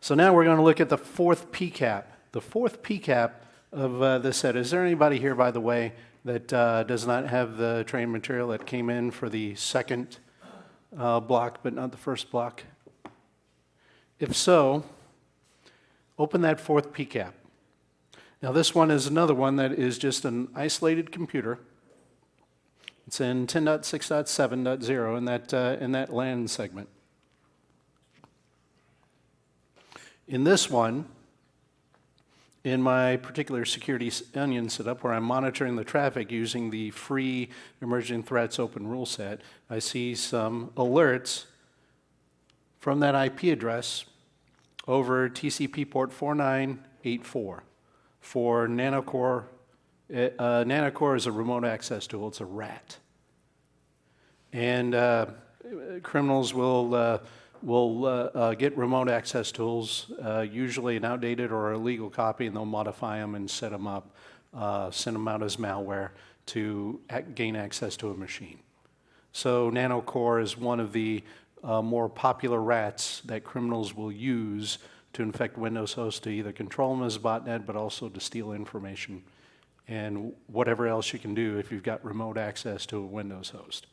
So now we're going to look at the fourth PCAP. The fourth PCAP of this set. Is there anybody here, by the way, that does not have the training material that came in for the second block, but not the first block? If so, open that fourth PCAP. Now this one is another one that is just an isolated computer. It's in 10.6.7.0 in that LAN segment. In this one, in my particular security onion setup where I'm monitoring the traffic using the free emerging threats open rule set, I see some alerts from that IP address over TCP port 4984 for Nanocore. Nanocore is a remote access tool. It's a RAT. And criminals will get remote access tools, usually an outdated or illegal copy, and they'll modify them and set them up, send them out as malware to gain access to a machine. So Nanocore is one of the more popular rats that criminals will use to infect Windows hosts to either control them as a botnet, but also to steal information and whatever else you can do if you've got remote access to a Windows host.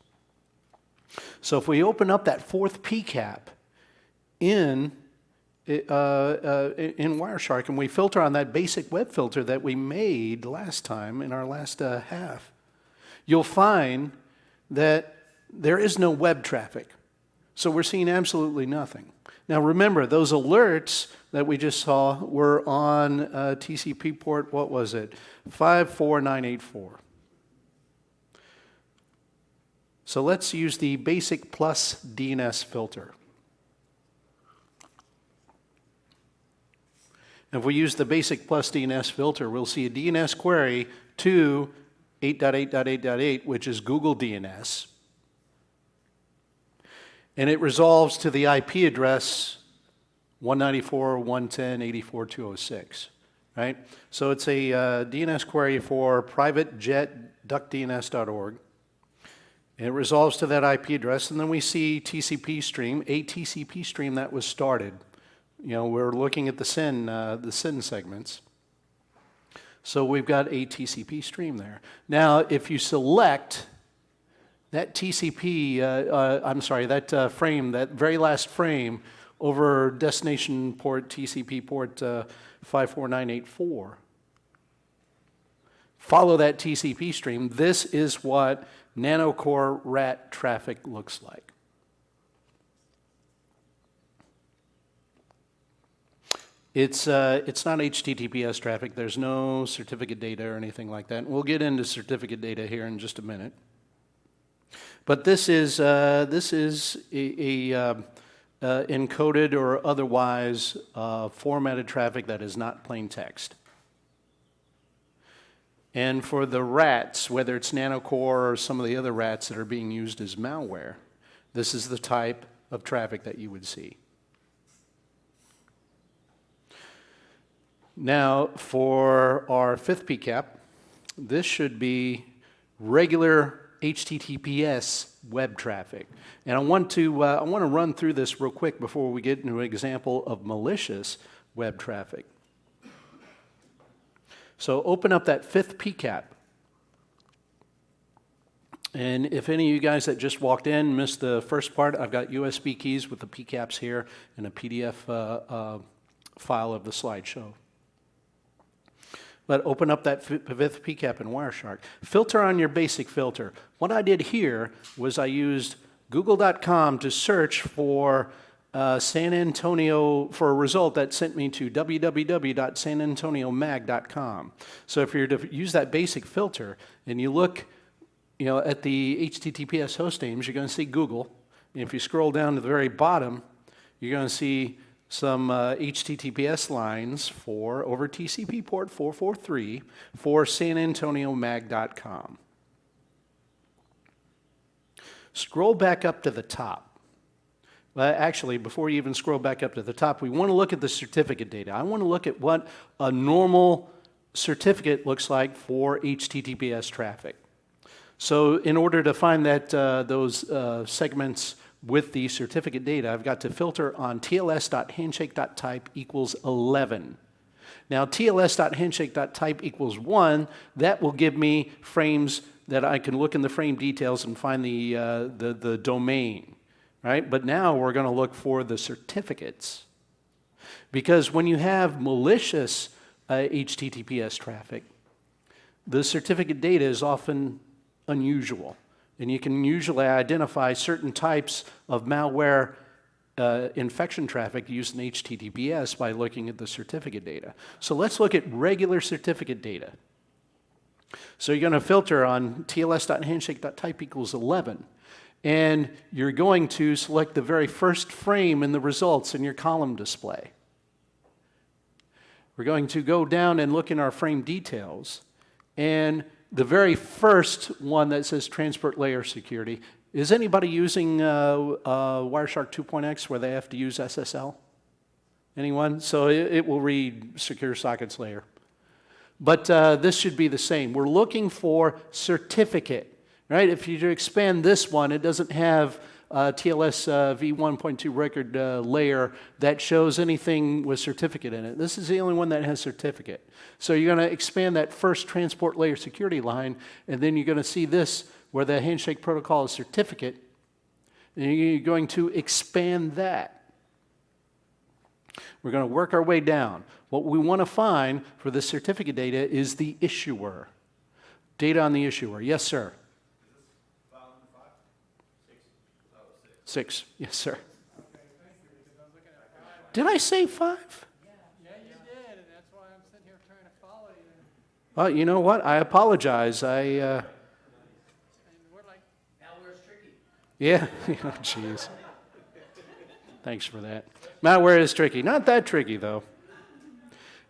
So if we open up that fourth PCAP in Wireshark and we filter on that basic web filter that we made last time in our last half, you'll find that there is no web traffic. So we're seeing absolutely nothing. Now remember, those alerts that we just saw were on TCP port, what was it? 54984. So let's use the basic plus DNS filter. If we use the basic plus DNS filter, we'll see a DNS query to 8.8.8.8, which is Google DNS. And it resolves to the IP address 194.110.84.206, right? So it's a DNS query for privatejet.duckdns.org. And it resolves to that IP address, and then we see TCP stream, a TCP stream that was started. You know, we're looking at the SYN segments. So we've got a TCP stream there. Now, if you select that TCP, that frame, that very last frame over destination port, TCP port 54984, follow that TCP stream, this is what Nanocore RAT traffic looks like. It's not HTTPS traffic. There's no certificate data or anything like that. We'll get into certificate data here in just a minute. But this is a encoded or otherwise formatted traffic that is not plain text. And for the rats, whether it's Nanocore or some of the other rats that are being used as malware, this is the type of traffic that you would see. Now, for our fifth PCAP, this should be regular HTTPS web traffic. And I want to run through this real quick before we get into an example of malicious web traffic. So open up that fifth PCAP. And if any of you guys that just walked in missed the first part, I've got USB keys with the PCAPs here and a PDF file of the slideshow. But open up that fifth PCAP in Wireshark. Filter on your basic filter. What I did here was I used google.com to search for San Antonio, for a result that sent me to www.sanantoniomag.com. So if you're to use that basic filter and you look at the HTTPS host names, you're going to see Google. And if you scroll down to the very bottom, you're going to see some HTTPS lines for over TCP port 443 for sanantoniomag.com. Scroll back up to the top. Actually, before you even scroll back up to the top, we want to look at the certificate data. I want to look at what a normal certificate looks like for HTTPS traffic. So in order to find that those segments with the certificate data, I've got to filter on tls.handshake.type equals 11. Now, tls.handshake.type equals 1, that will give me frames that I can look in the frame details and find the domain, right? But now we're going to look for the certificates. Because when you have malicious HTTPS traffic, the certificate data is often unusual. And you can usually identify certain types of malware infection traffic using HTTPS by looking at the certificate data. So let's look at regular certificate data. So you're going to filter on tls.handshake.type equals 11. And you're going to select the very first frame in the results in your column display. We're going to go down and look in our frame details. And the very first one that says transport layer security, is anybody using Wireshark 2.x where they have to use SSL? Anyone? So it will read secure sockets layer. But this should be the same. We're looking for certificate, right? If you expand this one, it doesn't have TLS v1.2 record layer that shows anything with certificate in it. This is the only one that has certificate. So you're going to expand that first transport layer security line, and then you're going to see this where the handshake protocol is certificate, and you're going to expand that. We're going to work our way down. What we want to find for the certificate data is the issuer. Data on the issuer. Yes, sir. Six. Yes, sir. Did I say 5? Yeah, you did, and that's why I'm sitting here trying to follow you. Well, you know what? I apologize. And we're like, Malware's tricky. Yeah. Oh, jeez. Thanks for that. Malware is tricky. Not that tricky, though.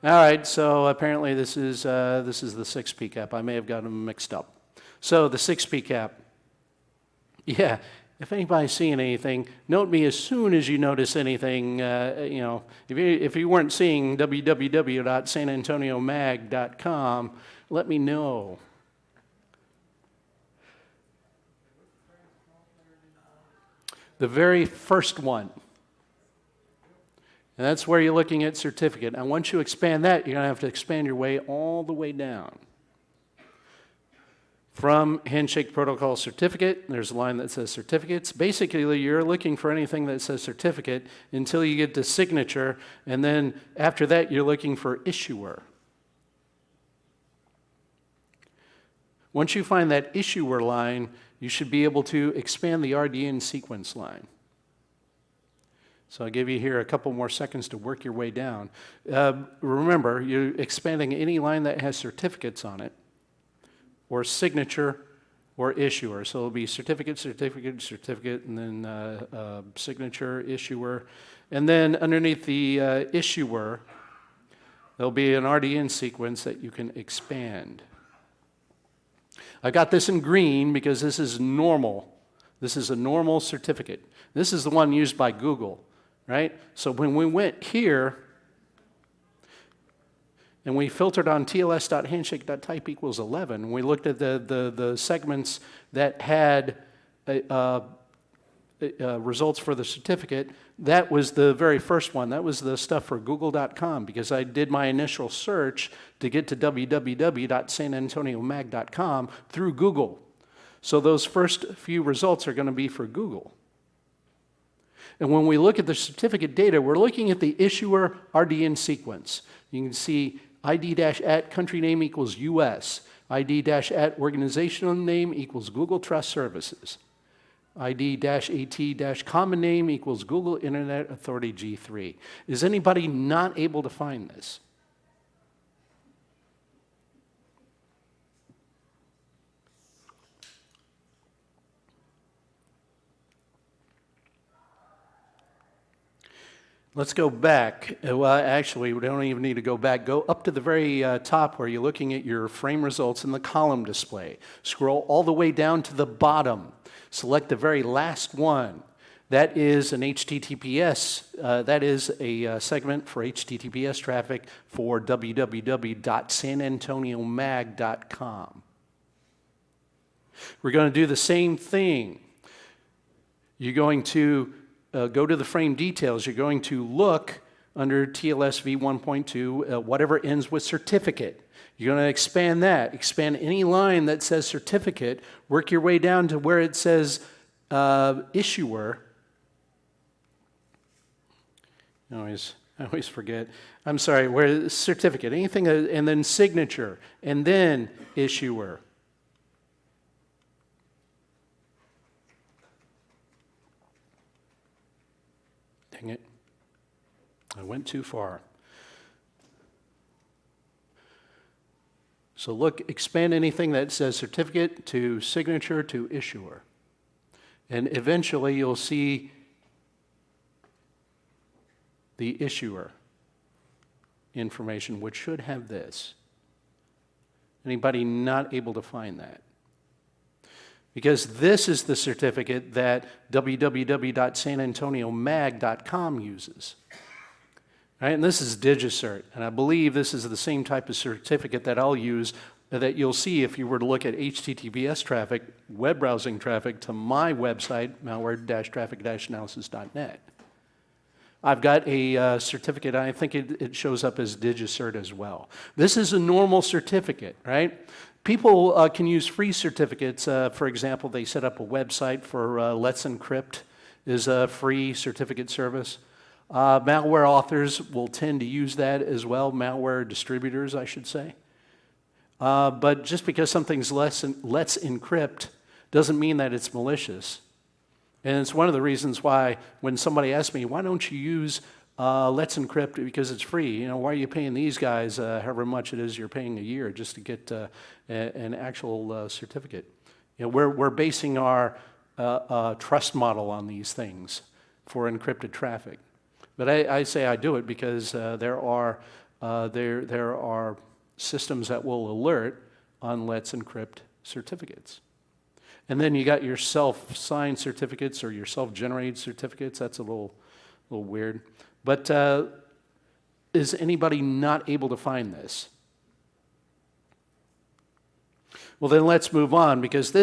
All right. So apparently this is the 6P cap. I may have gotten them mixed up. So the 6P cap. Yeah. If anybody's seeing anything, note me as soon as you notice anything. If you weren't seeing www.sanantoniomag.com, let me know. The very first one. And that's where you're looking at certificate. And once you expand that, you're going to have to expand your way all the way down. From handshake protocol certificate, there's a line that says certificates. Basically, you're looking for anything that says certificate until you get to signature, and then after that, you're looking for issuer. Once you find that issuer line, you should be able to expand the RDN sequence line. So I'll give you here a couple more seconds to work your way down. Remember, you're expanding any line that has certificates on it, or signature, or issuer. So it'll be certificate, certificate, certificate, and then signature, issuer. And then underneath the issuer, there'll be an RDN sequence that you can expand. I got this in green because this is normal. This is a normal certificate. This is the one used by Google, right? So when we went here, and we filtered on tls.handshake.type equals 11. We looked at the segments that had results for the certificate. That was the very first one. That was the stuff for google.com because I did my initial search to get to www.sanantoniomag.com through Google. So those first few results are going to be for Google. And when we look at the certificate data, we're looking at the issuer RDN sequence. You can see ID-at country name equals US. ID-at organizational name equals Google Trust Services. ID-AT- common name equals Google Internet Authority G3. Is anybody not able to find this? Let's go back. Well, actually, we don't even need to go back. Go up to the very top where you're looking at your frame results in the column display. Scroll all the way down to the bottom. Select the very last one. That is an HTTPS. That is a segment for HTTPS traffic for www.sanantoniomag.com. We're going to do the same thing. You're going to go to the frame details. You're going to look under TLS v1.2, whatever ends with certificate. You're going to expand that. Expand any line that says certificate. Work your way down to where it says issuer. I always forget. I'm sorry, where certificate, anything, and then signature, and then issuer. Dang it. I went too far. So look, expand anything that says certificate to signature to issuer. And eventually you'll see the issuer information, which should have this. Anybody not able to find that? Because this is the certificate that www.sanantoniomag.com uses. Right? And this is DigiCert, and I believe this is the same type of certificate that I'll use that you'll see if you were to look at HTTPS traffic, web browsing traffic, to my website, malware-traffic-analysis.net. I've got a certificate, I think it shows up as DigiCert as well. This is a normal certificate, right? People can use free certificates. For example, they set up a website for Let's Encrypt is a free certificate service. Malware authors will tend to use that as well, malware distributors, I should say. But just because something's Let's Encrypt doesn't mean that it's malicious. And it's one of the reasons why when somebody asks me, why don't you use Let's Encrypt because it's free? You know, why are you paying these guys however much it is you're paying a year just to get an actual certificate? You know, we're basing our trust model on these things for encrypted traffic. But I say I do it because there are systems that will alert on Let's Encrypt certificates. And then you got your self-signed certificates or your self-generated certificates. That's a little weird. But is anybody not able to find this? Well, then let's move on, because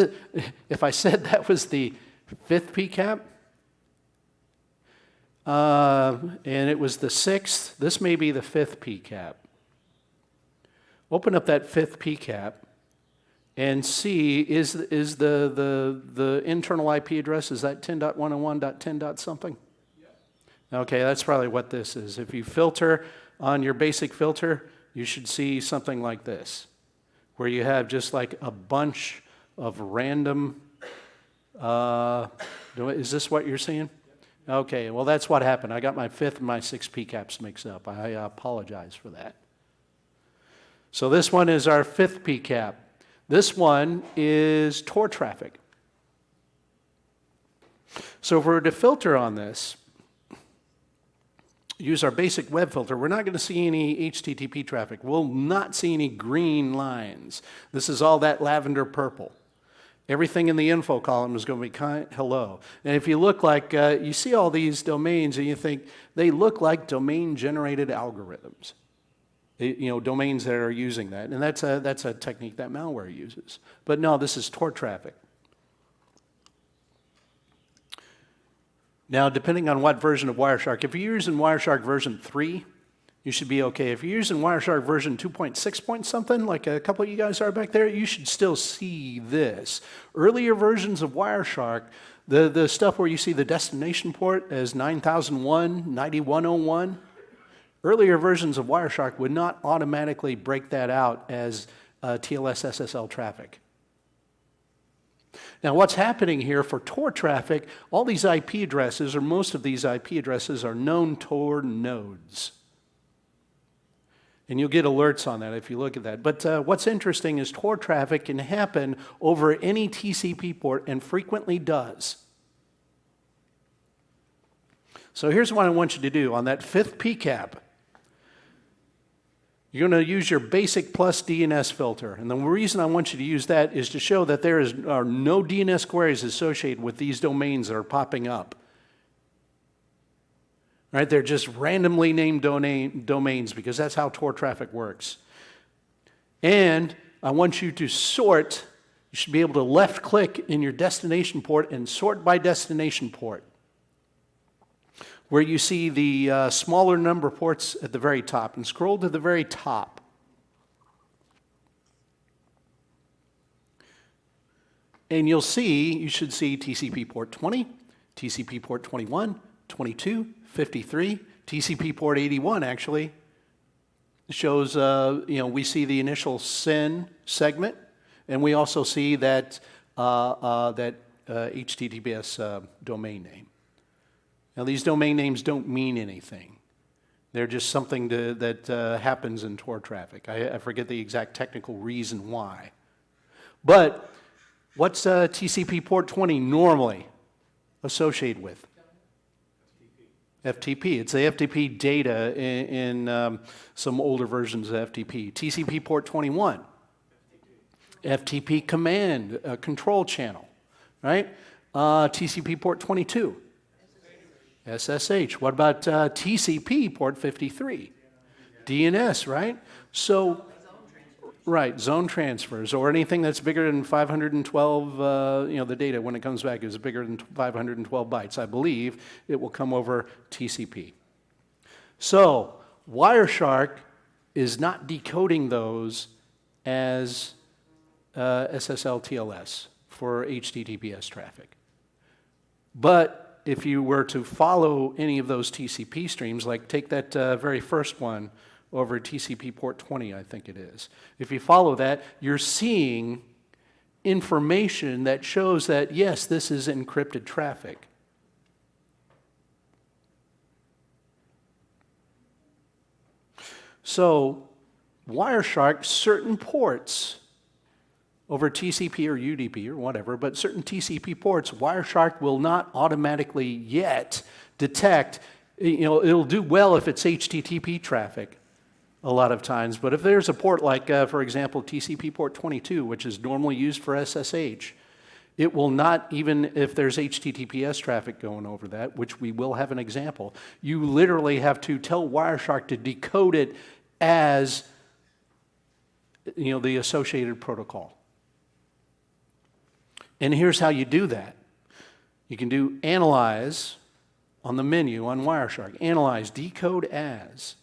if I said that was the fifth PCAP, and it was the sixth, this may be the fifth PCAP. Open up that fifth PCAP and see, is the internal IP address, is that 10.101.10. something? Yep. Okay, that's probably what this is. If you filter on your basic filter, you should see something like this, where you have just like a bunch of random, is this what you're seeing? Okay, well that's what happened. I got my fifth and my sixth PCAPs mixed up. I apologize for that. So this one is our fifth PCAP. This one is Tor traffic. So if we're to filter on this, use our basic web filter, we're not going to see any HTTP traffic. We'll not see any green lines. This is all that lavender purple. Everything in the info column is going to be hello. And if you look like, you see all these domains and you think they look like domain-generated algorithms. You know, domains that are using that. And that's a technique that malware uses. But no, this is Tor traffic. Now, depending on what version of Wireshark, if you're using Wireshark version 3, you should be okay. If you're using Wireshark version 2.6 point something, like a couple of you guys are back there, you should still see this. Earlier versions of Wireshark, the stuff where you see the destination port as 9001, 9101, earlier versions of Wireshark would not automatically break that out as TLS SSL traffic. Now what's happening here for Tor traffic, all these IP addresses, or most of these IP addresses, are known Tor nodes. And you'll get alerts on that if you look at that. But what's interesting is Tor traffic can happen over any TCP port and frequently does. So here's what I want you to do. On that fifth PCAP, you're going to use your basic plus DNS filter. And the reason I want you to use that is to show that there are no DNS queries associated with these domains that are popping up. Right? They're just randomly named domains because that's how Tor traffic works. And I want you to sort you should be able to left-click in your destination port and sort by destination port, where you see the smaller number of ports at the very top, and scroll to the very top. And you should see TCP port 20, TCP port 21, 22, 53, TCP port 81 actually shows, we see the initial SYN segment, and we also see that, HTTPS domain name. Now these domain names don't mean anything. They're just something that happens in Tor traffic. I forget the exact technical reason why. But what's TCP port 20 normally associated with? FTP. It's the FTP data in some older versions of FTP. TCP port 21. FTP command, control channel, right? TCP port 22. SSH. What about TCP port 53? DNS, right? So, right, zone transfers, or anything that's bigger than 512, the data when it comes back is bigger than 512 bytes. I believe it will come over TCP. So, Wireshark is not decoding those as SSL TLS for HTTPS traffic. But if you were to follow any of those TCP streams, like take that very first one over TCP port 20, I think it is. If you follow that, you're seeing information that shows that, yes, this is encrypted traffic. So, Wireshark, certain ports over TCP or UDP or whatever, but certain TCP ports, Wireshark will not automatically yet detect. It'll do well if it's HTTP traffic a lot of times, but if there's a port like, for example, TCP port 22, which is normally used for SSH, it will not, even if there's HTTPS traffic going over that, which we will have an example, you literally have to tell Wireshark to decode it as, the associated protocol. And here's how you do that. You can do analyze on the menu on Wireshark. Analyze, decode as.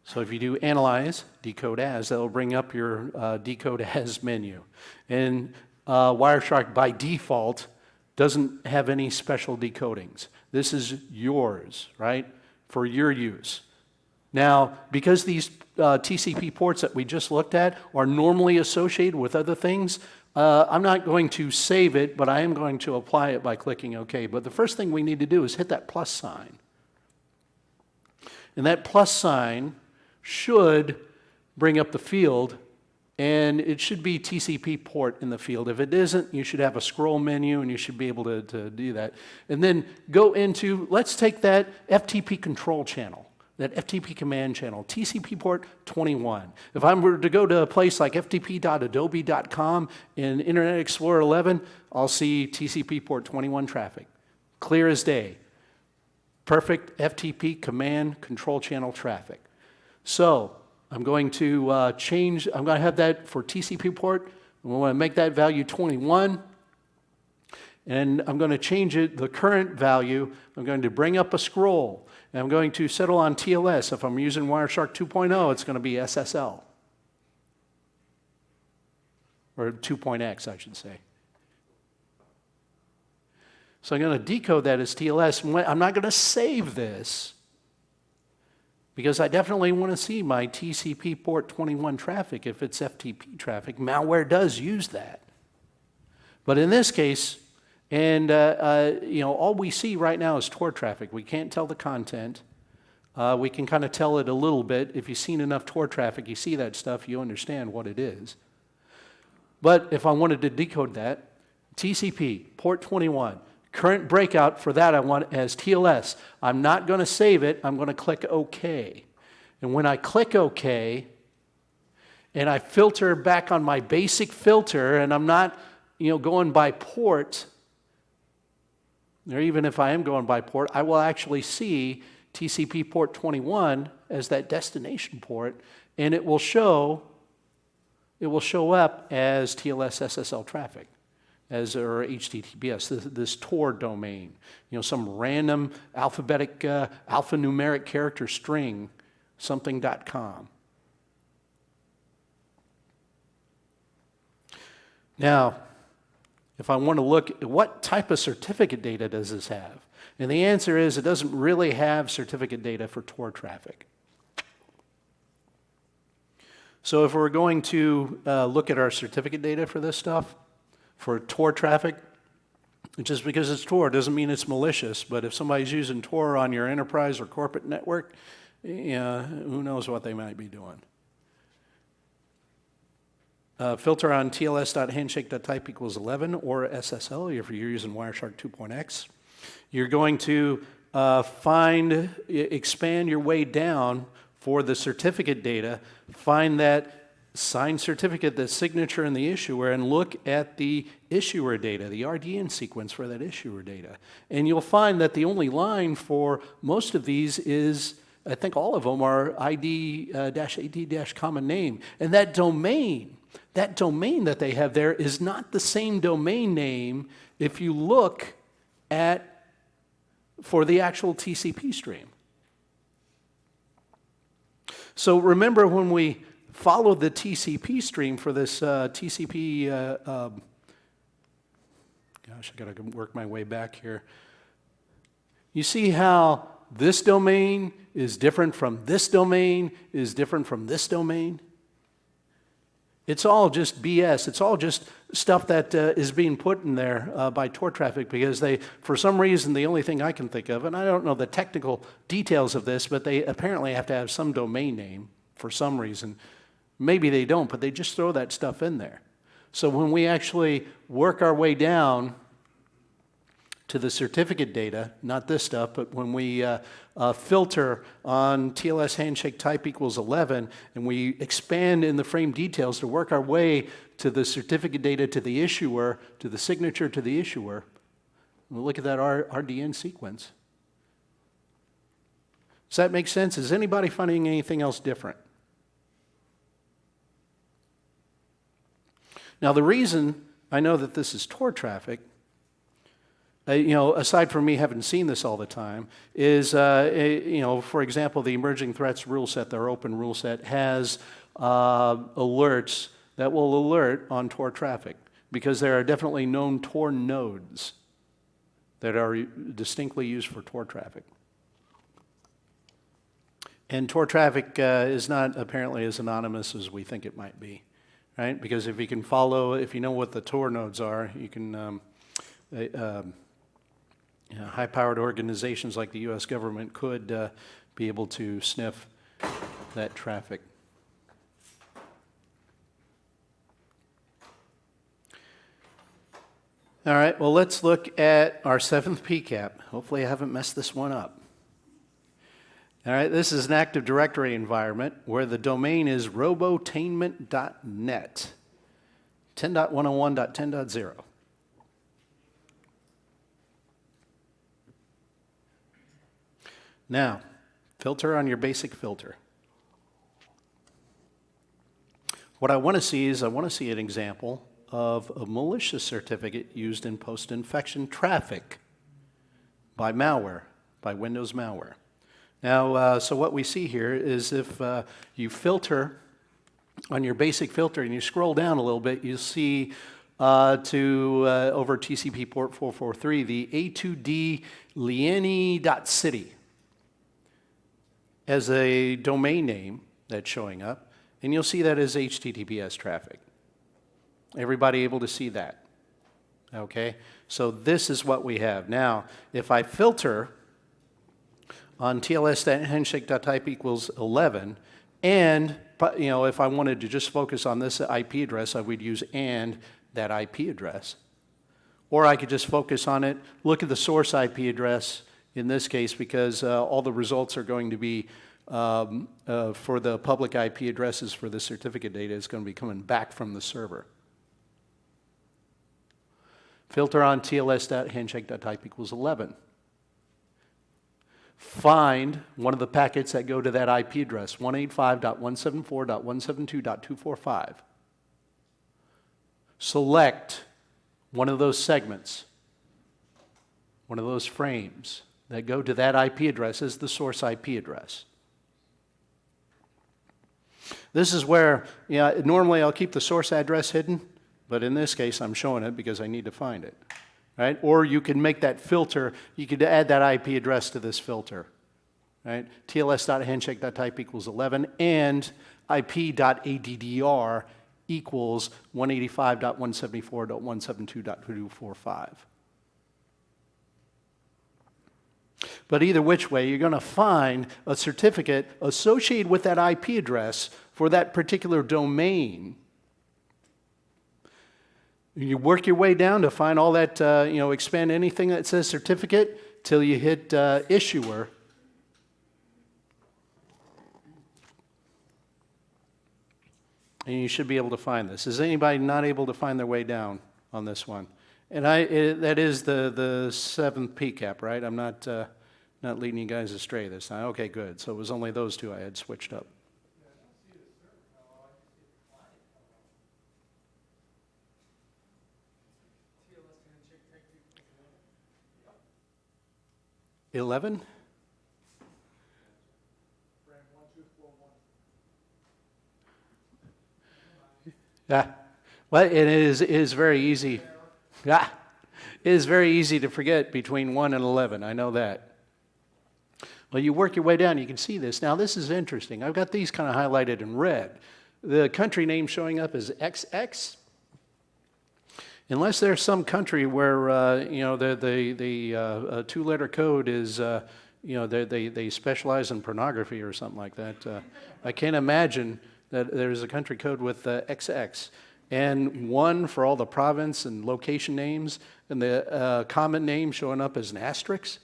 So if you do analyze, decode as, that'll bring up your decode as menu. And Wireshark by default doesn't have any special decodings. This is yours, right, for your use. Now, because these TCP ports that we just looked at are normally associated with other things, I'm not going to save it, but I am going to apply it by clicking OK. But the first thing we need to do is hit that plus sign. And that plus sign should bring up the field, and it should be TCP port in the field. If it isn't, you should have a scroll menu, and you should be able to do that. And then go into, let's take that FTP control channel, that FTP command channel, TCP port 21. If I were to go to a place like ftp.adobe.com in Internet Explorer 11, I'll see TCP port 21 traffic. Clear as day. Perfect FTP command control channel traffic. So I'm going to I'm going to have that for TCP port. I'm going to make that value 21. And I'm going to change it, the current value. I'm going to bring up a scroll. And I'm going to settle on TLS. If I'm using Wireshark 2.0, it's going to be SSL. Or 2.x, I should say. So I'm going to decode that as TLS. I'm not going to save this, because I definitely want to see my TCP port 21 traffic if it's FTP traffic. Malware does use that. But in this case, and all we see right now is Tor traffic. We can't tell the content. We can kind of tell it a little bit. If you've seen enough Tor traffic, you see that stuff, you understand what it is. But if I wanted to decode that, TCP port 21, current breakout for that I want as TLS. I'm not going to save it. I'm going to click OK. And when I click OK, and I filter back on my basic filter, and I'm not going by port, or even if I am going by port, I will actually see TCP port 21 as that destination port, and it will show up as TLS SSL traffic, or HTTPS, this Tor domain, some random alphanumeric character string, something.com. Now, if I want to look at what type of certificate data does this have, and the answer is it doesn't really have certificate data for Tor traffic. So if we're going to look at our certificate data for this stuff, for Tor traffic, just because it's Tor doesn't mean it's malicious, but if somebody's using Tor on your enterprise or corporate network, who knows what they might be doing. Filter on TLS.handshake.type equals 11 or SSL if you're using Wireshark 2.x. You're going to expand your way down for the certificate data, find that signed certificate, the signature, and the issuer, and look at the issuer data, the RDN sequence for that issuer data. And you'll find that the only line for most of these is, I think all of them are ID-AD-common name. And that domain that they have there is not the same domain name if you look at for the actual TCP stream. So remember when we followed the TCP stream for this TCP, gosh, I gotta work my way back here. You see how this domain is different from this domain, is different from this domain? It's all just BS. It's all just stuff that is being put in there by Tor traffic because they, for some reason, the only thing I can think of, and I don't know the technical details of this, but they apparently have to have some domain name for some reason. Maybe they don't, but they just throw that stuff in there. So when we actually work our way down to the certificate data, not this stuff, but when we filter on TLS handshake type equals 11, and we expand in the frame details to work our way to the certificate data to the issuer, to the signature to the issuer, we'll look at that RDN sequence. Does that make sense? Is anybody finding anything else different? Now, the reason I know that this is Tor traffic, aside from me having seen this all the time, is, for example, the emerging threats rule set, their open rule set, has alerts that will alert on Tor traffic because there are definitely known Tor nodes that are distinctly used for Tor traffic. And Tor traffic is not apparently as anonymous as we think it might be, right? Because if you can follow, if you know what the Tor nodes are, you can, high-powered organizations like the U.S. government could be able to sniff that traffic. All right, well, let's look at our 7th PCAP. Hopefully I haven't messed this one up. All right, this is an Active Directory environment where the domain is robotainment.net, 10.101.10.0. Now, filter on your basic filter. What I want to see is an example of a malicious certificate used in post-infection traffic by malware, by Windows malware. Now, so what we see here is if you filter on your basic filter and you scroll down a little bit, you'll see over TCP port 443, the A2D lieni.city as a domain name that's showing up, and you'll see that as HTTPS traffic. Everybody able to see that? Okay, so this is what we have. Now, if I filter on TLS.handshake.type equals 11, and if I wanted to just focus on this IP address, I would use and that IP address. Or I could just focus on it, look at the source IP address in this case, because all the results are going to be for the public IP addresses for the certificate data is going to be coming back from the server. Filter on TLS.handshake.type equals 11. find one of the packets that go to that IP address, 185.174.172.245. Select one of those segments, one of those frames that go to that IP address as the source IP address. This is where, normally I'll keep the source address hidden, but in this case I'm showing it because I need to find it. Right? Or you can make that filter, you could add that IP address to this filter. Right? TLS.handshake.type equals 11 and IP.addr equals 185.174.172.245. But either which way, you're going to find a certificate associated with that IP address for that particular domain. You work your way down to find all that, expand anything that says certificate till you hit issuer. And you should be able to find this. Is anybody not able to find their way down on this one? And that is the 7th PCAP, right? I'm not leading you guys astray this time. Okay, good. So it was only those two I had switched up. 11? Yeah. Well, it is very easy. Yeah. It is very easy to forget between 1 and 11. I know that. Well, you work your way down, you can see this. Now, this is interesting. I've got these kind of highlighted in red. The country name showing up is XX. Unless there's some country where the two-letter code is they specialize in pornography or something like that. I can't imagine that there's a country code with XX and 1 for all the province and location names, and the common name showing up as an asterisk.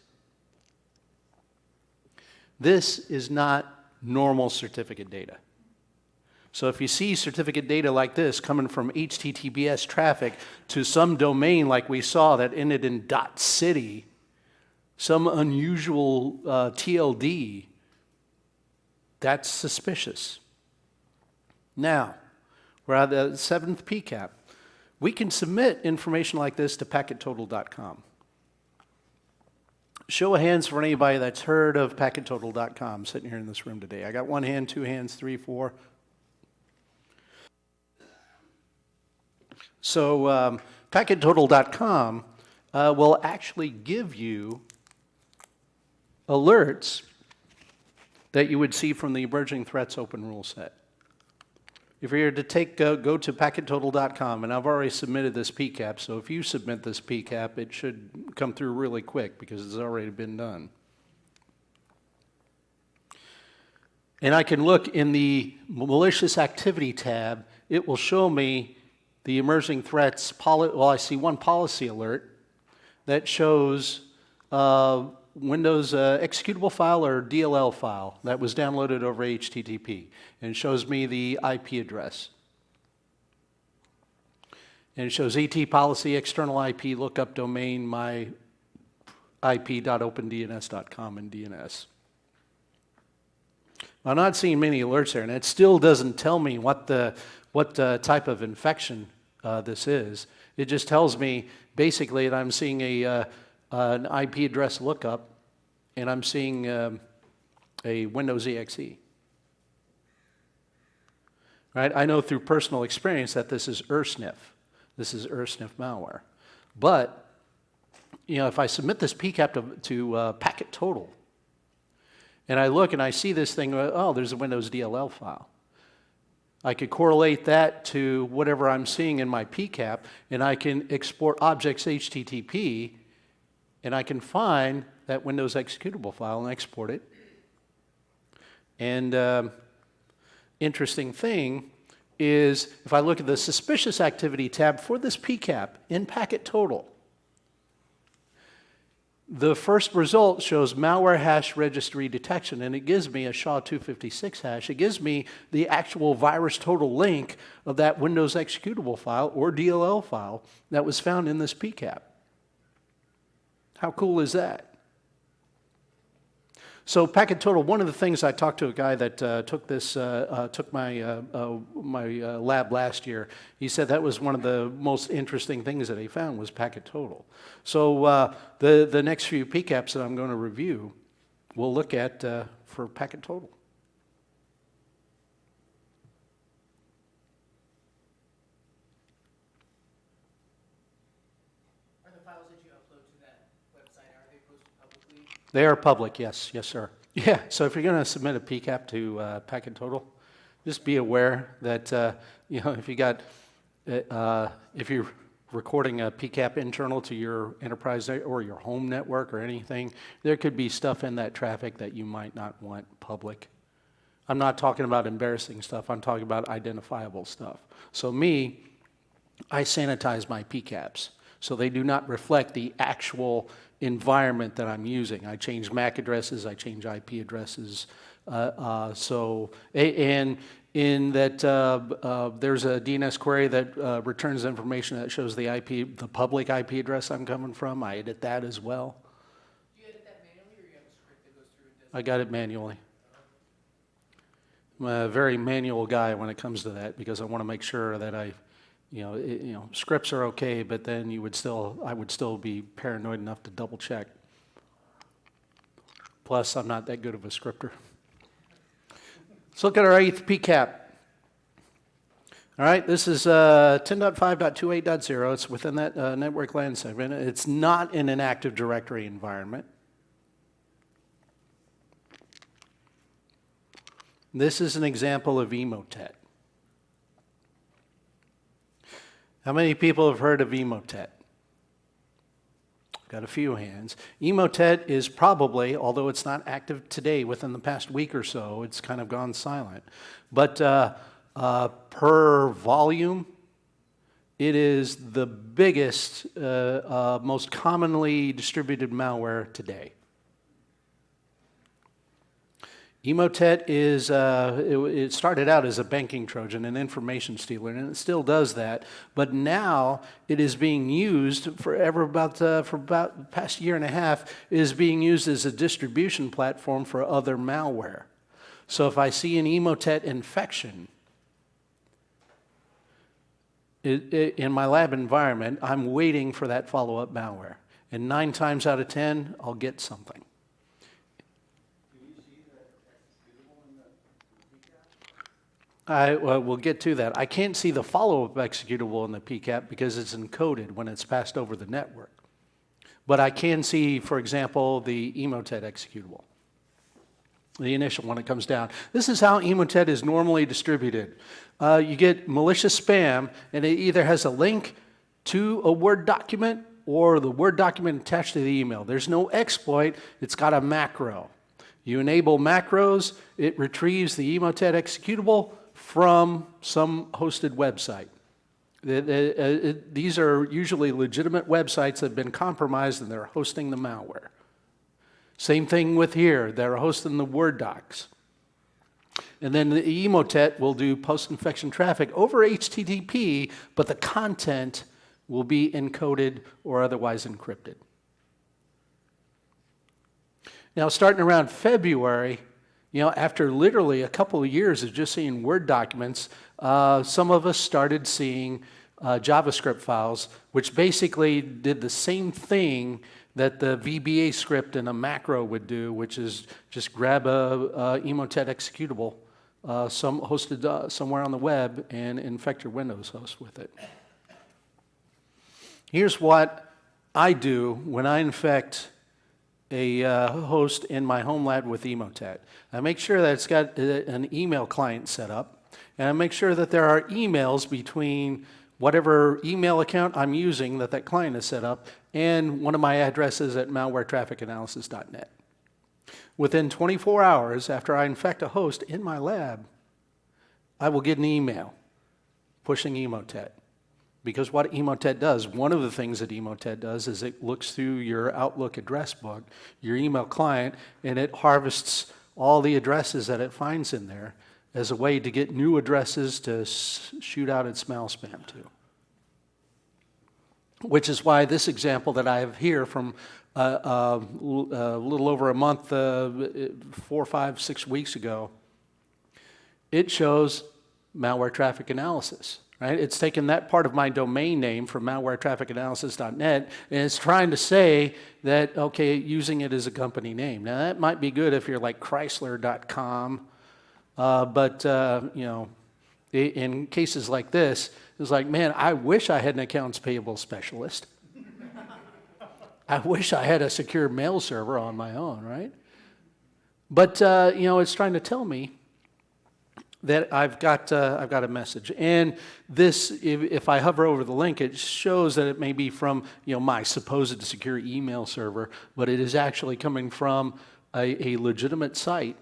This is not normal certificate data. So if you see certificate data like this coming from HTTPS traffic to some domain like we saw that ended in .city, some unusual TLD, that's suspicious. Now, we're at the 7th PCAP. We can submit information like this to packettotal.com. Show of hands for anybody that's heard of packettotal.com sitting here in this room today. I got 1 hand, 2 hands, 3, 4. So packettotal.com will actually give you alerts that you would see from the emerging threats open rule set. If you're to go to packettotal.com, and I've already submitted this PCAP, so if you submit this PCAP, it should come through really quick because it's already been done. And I can look in the malicious activity tab. It will show me the emerging threats. I see one policy alert that shows Windows executable file or DLL file that was downloaded over HTTP, and it shows me the IP address. And it shows ET policy, external IP, lookup domain, my IP.opendns.com and DNS. I'm not seeing many alerts there, and it still doesn't tell me what type of infection this is. It just tells me basically that I'm seeing an IP address lookup, and I'm seeing a Windows EXE. Right? I know through personal experience that this is ursnif. This is ursnif malware. But if I submit this PCAP to Packet Total, and I look and I see this thing, oh, there's a Windows DLL file. I could correlate that to whatever I'm seeing in my PCAP, and I can export objects HTTP, and I can find that Windows executable file and export it. And interesting thing is, if I look at the suspicious activity tab for this PCAP in Packet Total, the first result shows malware hash registry detection, and it gives me a SHA-256 hash. It gives me the actual virus total link of that Windows executable file or DLL file that was found in this PCAP. How cool is that? So packet total, one of the things I talked to a guy that took my lab last year. He said that was one of the most interesting things that he found was packet total. So the next few PCAPs that I'm going to review, we'll look at for packet total. Are the files that you upload to that website, are they posted publicly? They are public, yes, yes, sir. Yeah, so if you're going to submit a PCAP to packet total, just be aware that if you got if you're recording a PCAP internal to your enterprise or your home network or anything, there could be stuff in that traffic that you might not want public. I'm not talking about embarrassing stuff. I'm talking about identifiable stuff. So I sanitize my PCAPs, so they do not reflect the actual environment that I'm using. I change MAC addresses, I change IP addresses. And in that there's a DNS query that returns information that shows the public IP address I'm coming from. I edit that as well. Do you edit that manually, or you have a script that goes through and does I got it manually. I'm a very manual guy when it comes to that because I want to make sure that scripts are okay, but then I would still be paranoid enough to double check. Plus, I'm not that good of a scripter. Let's look at our 8th PCAP. All right, this is 10.5.28.0. It's within that network LAN segment. It's not in an Active Directory environment. This is an example of Emotet. How many people have heard of Emotet? Got a few hands. Emotet is probably, although it's not active today, within the past week or so, it's kind of gone silent. But per volume, it is the biggest, most commonly distributed malware today. Emotet is, it started out as a banking Trojan, an information stealer, and it still does that. But now it is being used for about the past year and a half, it is being used as a distribution platform for other malware. So if I see an Emotet infection in my lab environment, I'm waiting for that follow-up malware. And 9 times out of 10, I'll get something. We'll get to that. I can't see the follow-up executable in the PCAP because it's encoded when it's passed over the network. But I can see, for example, the Emotet executable, the initial one that comes down. This is how Emotet is normally distributed. You get malicious spam, and it either has a link to a Word document or the Word document attached to the email. There's no exploit. It's got a macro. You enable macros, it retrieves the Emotet executable from some hosted website. These are usually legitimate websites that have been compromised and they're hosting the malware. Same thing with here, they're hosting the Word docs. And then the Emotet will do post-infection traffic over HTTP, but the content will be encoded or otherwise encrypted. Now, starting around February, after literally a couple of years of just seeing Word documents, some of us started seeing JavaScript files, which basically did the same thing that the VBA script in a macro would do, which is just grab a Emotet executable hosted somewhere on the web and infect your Windows host with it. Here's what I do when I infect a host in my home lab with Emotet. I make sure that it's got an email client set up, and I make sure that there are emails between whatever email account I'm using that client is set up and one of my addresses at malwaretrafficanalysis.net. Within 24 hours after I infect a host in my lab, I will get an email pushing Emotet. Because what Emotet does, one of the things that Emotet does is it looks through your Outlook address book, your email client, and it harvests all the addresses that it finds in there as a way to get new addresses to shoot out its mal spam to. which is why this example that I have here from a little over a month, 4, 5, 6 weeks ago, it shows malware traffic analysis, right? It's taken that part of my domain name from malwaretrafficanalysis.net, and it's trying to say that, okay, using it as a company name. Now, that might be good if you're like Chrysler.com, but, you know, in cases like this, it's like, man, I wish I had an accounts payable specialist. I wish I had a secure mail server on my own, right? But, you know, it's trying to tell me that I've got a message. And this, if I hover over the link, it shows that it may be from, you know, my supposed secure email server, but it is actually coming from a legitimate site.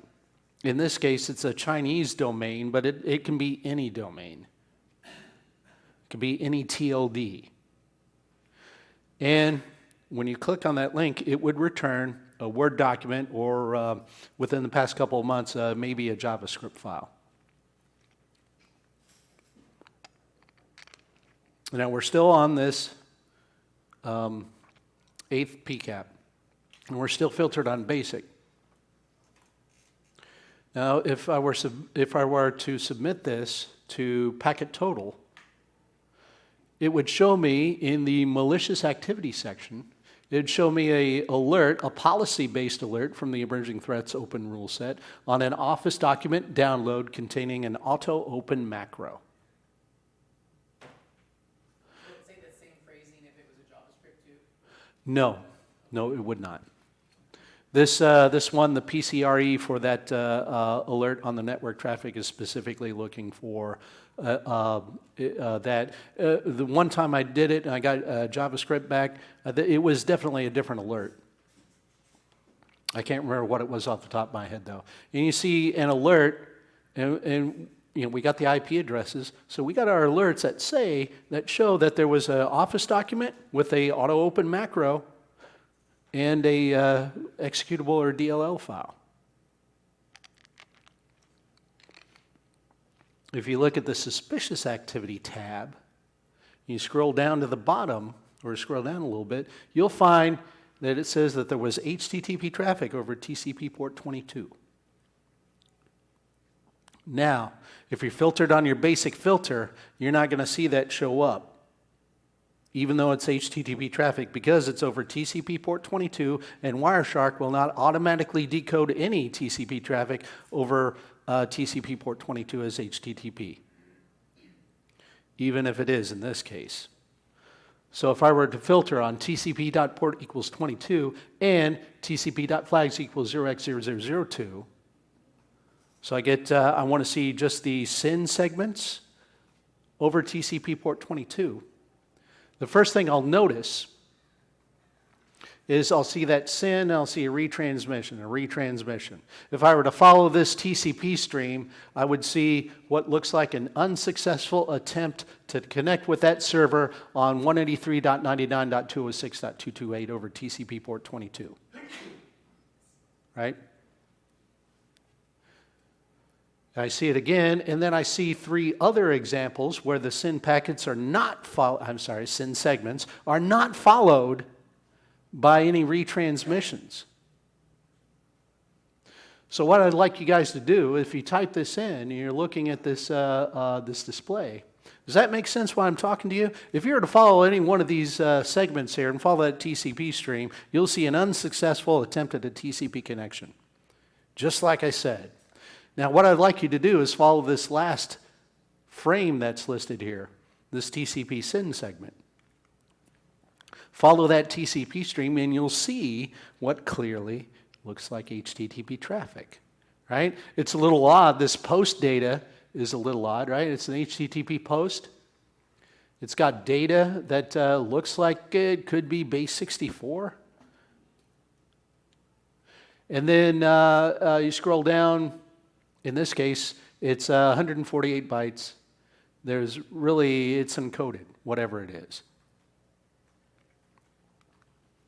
In this case, it's a Chinese domain, but it can be any domain. It can be any TLD. And when you click on that link, it would return a Word document or, within the past couple of months, maybe a JavaScript file. Now, we're still on this 8th PCAP, and we're still filtered on basic. Now, if I were to submit this to packet total, it would show me in the malicious activity section, it would show me a alert, a policy-based alert from the emerging threats open rule set on an Office document download containing an auto-open macro. No, it would not. This one, the PCRE for that alert on the network traffic is specifically looking for that. The one time I did it and I got JavaScript back, it was definitely a different alert. I can't remember what it was off the top of my head though. And you see an alert, and you know, we got the IP addresses, so we got our alerts that show that there was an Office document with a auto-open macro and a executable or DLL file. If you look at the suspicious activity tab, you scroll down to the bottom, or scroll down a little bit, you'll find that it says that there was HTTP traffic over TCP port 22. Now, if you're filtered on your basic filter, you're not going to see that show up, even though it's HTTP traffic, because it's over TCP port 22, and Wireshark will not automatically decode any TCP traffic over TCP port 22 as HTTP, even if it is in this case. So if I were to filter on TCP.port equals 22 and TCP.flags equals 0x0002, so I want to see just the SYN segments over TCP port 22. The first thing I'll notice is I'll see that SYN, I'll see a retransmission. If I were to follow this TCP stream, I would see what looks like an unsuccessful attempt to connect with that server on 183.99.206.228 over TCP port 22. Right? I see it again, and then I see 3 other examples where the SYN packets are not SYN segments are not followed by any retransmissions. So what I'd like you guys to do, if you type this in and you're looking at this this display, does that make sense while I'm talking to you? If you were to follow any one of these segments here and follow that TCP stream, you'll see an unsuccessful attempt at a TCP connection, just like I said. Now, what I'd like you to do is follow this last frame that's listed here, this TCP SYN segment. Follow that TCP stream and you'll see what clearly looks like HTTP traffic, right? It's a little odd. This post data is a little odd, right? It's an HTTP post. It's got data that looks like it could be base 64. And then you scroll down. In this case, it's 148 bytes. It's encoded, whatever it is.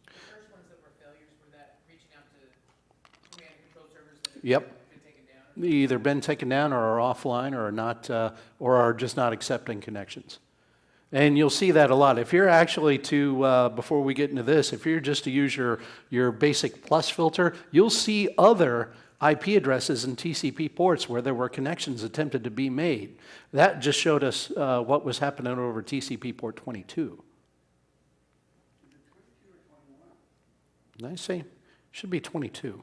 The first ones that were failures were that reaching out to command and control servers that have Yep. been taken down. Either been taken down or are offline or are not, or are just not accepting connections. And you'll see that a lot. If you're actually before we get into this, if you're just to use your basic plus filter, you'll see other IP addresses and TCP ports where there were connections attempted to be made. That just showed us what was happening over TCP port 22. I see. Should be 22.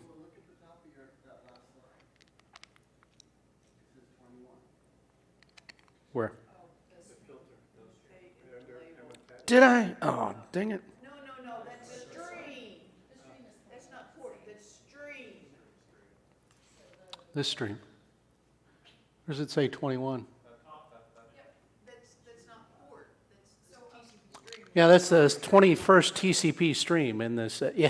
Where? Did I? Oh, dang it. No, that's stream. That's not port, that's stream. This stream. Or does it say 21? That's not port, that's TCP stream. Yeah, that's the 21st TCP stream in this. Yeah.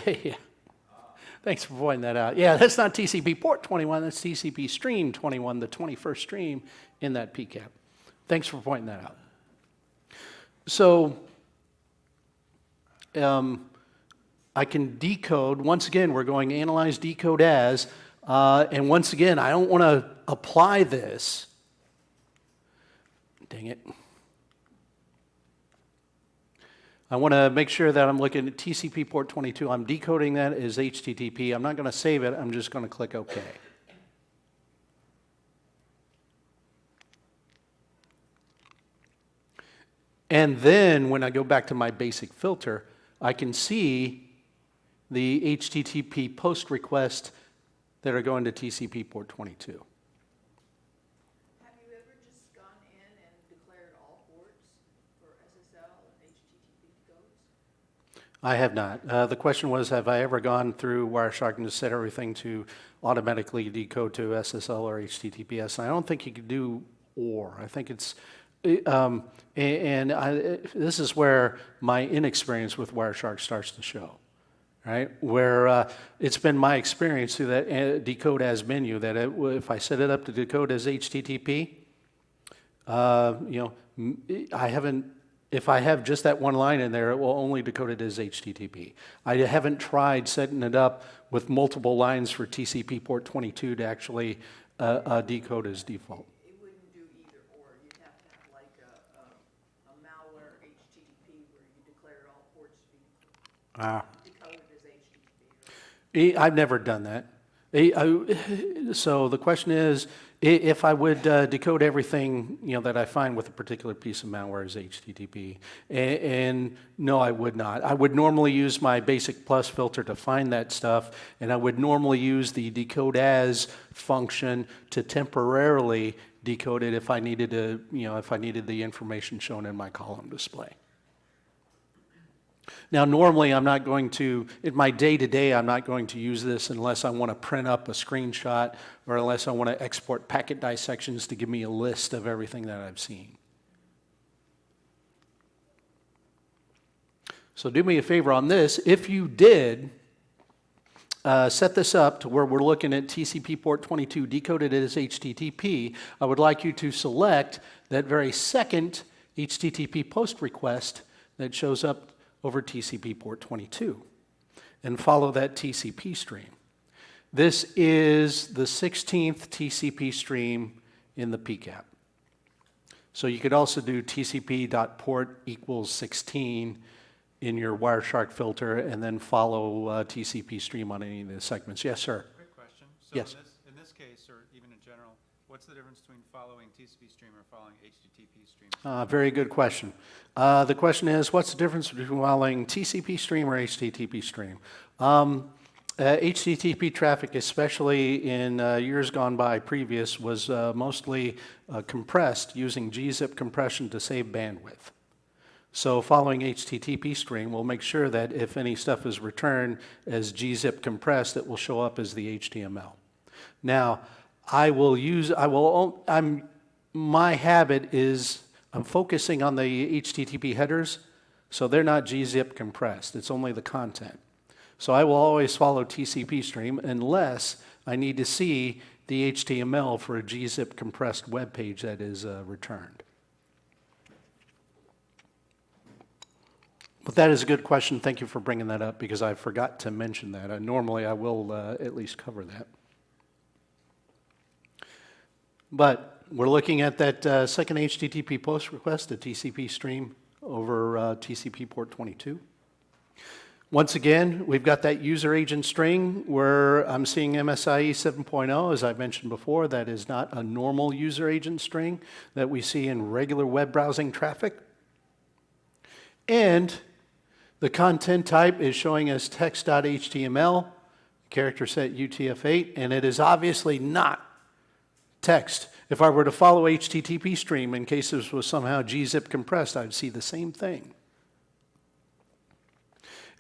Thanks for pointing that out. Yeah, that's not TCP port 21, that's TCP stream 21, the 21st stream in that PCAP. Thanks for pointing that out. So, I can decode, once again, we're going analyze, decode as, and once again, I don't want to apply this. Dang it. I want to make sure that I'm looking at TCP port 22. I'm decoding that as HTTP. I'm not going to save it. I'm just going to click OK. And then when I go back to my basic filter, I can see the HTTP post requests that are going to TCP port 22. Have you ever just gone in and declared all ports for SSL and HTTP codes? I have not. The question was, have I ever gone through Wireshark and just set everything to automatically decode to SSL or HTTPS? And I don't think you could do or. I think it's, this is where my inexperience with Wireshark starts to show, right? Where it's been my experience through that decode as menu that if I set it up to decode as HTTP, if I have just that one line in there, it will only decode it as HTTP. I haven't tried setting it up with multiple lines for TCP port 22 to actually decode as default. It wouldn't do either or. You'd have to have like a malware HTTP where you declared all ports to be decoded as HTTP. I've never done that. So the question is, if I would decode everything that I find with a particular piece of malware as HTTP, and no, I would not. I would normally use my basic plus filter to find that stuff, and I would normally use the decode as function to temporarily decode it if I needed to, if I needed the information shown in my column display. Now, normally I'm not going to, in my day-to-day, I'm not going to use this unless I want to print up a screenshot or unless I want to export packet dissections to give me a list of everything that I've seen. So do me a favor on this. If you did set this up to where we're looking at TCP port 22 decoded as HTTP, I would like you to select that very second HTTP post request that shows up over TCP port 22 and follow that TCP stream. This is the 16th TCP stream in the PCAP. So you could also do TCP.port equals 16 in your Wireshark filter and then follow TCP stream on any of the segments. Yes, sir. Quick question. So Yes. in this case, or even in general, what's the difference between following TCP stream or following HTTP stream? Very good question. The question is, what's the difference between following TCP stream or HTTP stream? HTTP traffic, especially in years gone by previous, was mostly compressed using gzip compression to save bandwidth. So following HTTP stream will make sure that if any stuff is returned as gzip compressed, it will show up as the HTML. Now, my habit is I'm focusing on the HTTP headers, so they're not gzip compressed. It's only the content. So I will always follow TCP stream unless I need to see the HTML for a gzip compressed web page that is returned. But that is a good question. Thank you for bringing that up because I forgot to mention that. Normally I will at least cover that. But we're looking at that second HTTP post request, the TCP stream over TCP port 22. Once again, we've got that user agent string where I'm seeing MSIE 7.0, as I mentioned before. That is not a normal user agent string that we see in regular web browsing traffic. And the content type is showing us text.html, character set UTF-8, and it is obviously not text. If I were to follow HTTP stream in case this was somehow gzip compressed, I'd see the same thing.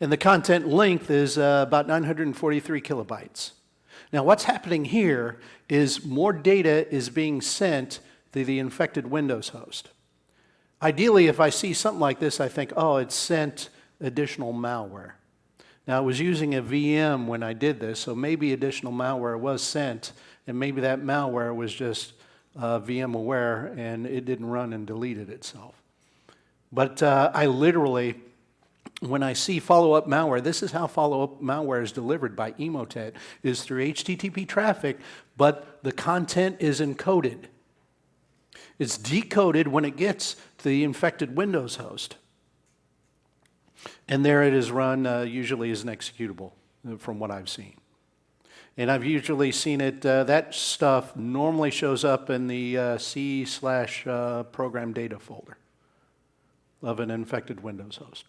And the content length is about 943 kilobytes. Now what's happening here is more data is being sent to the infected Windows host. Ideally, if I see something like this, I think, oh, it sent additional malware. Now I was using a VM when I did this, so maybe additional malware was sent, and maybe that malware was just VM aware and it didn't run and deleted itself. But I literally, when I see follow-up malware, this is how follow-up malware is delivered by Emotet, is through HTTP traffic, but the content is encoded. It's decoded when it gets to the infected Windows host. And there it is run usually as an executable, from what I've seen. And I've usually seen it, that stuff normally shows up in the C/program data folder of an infected Windows host.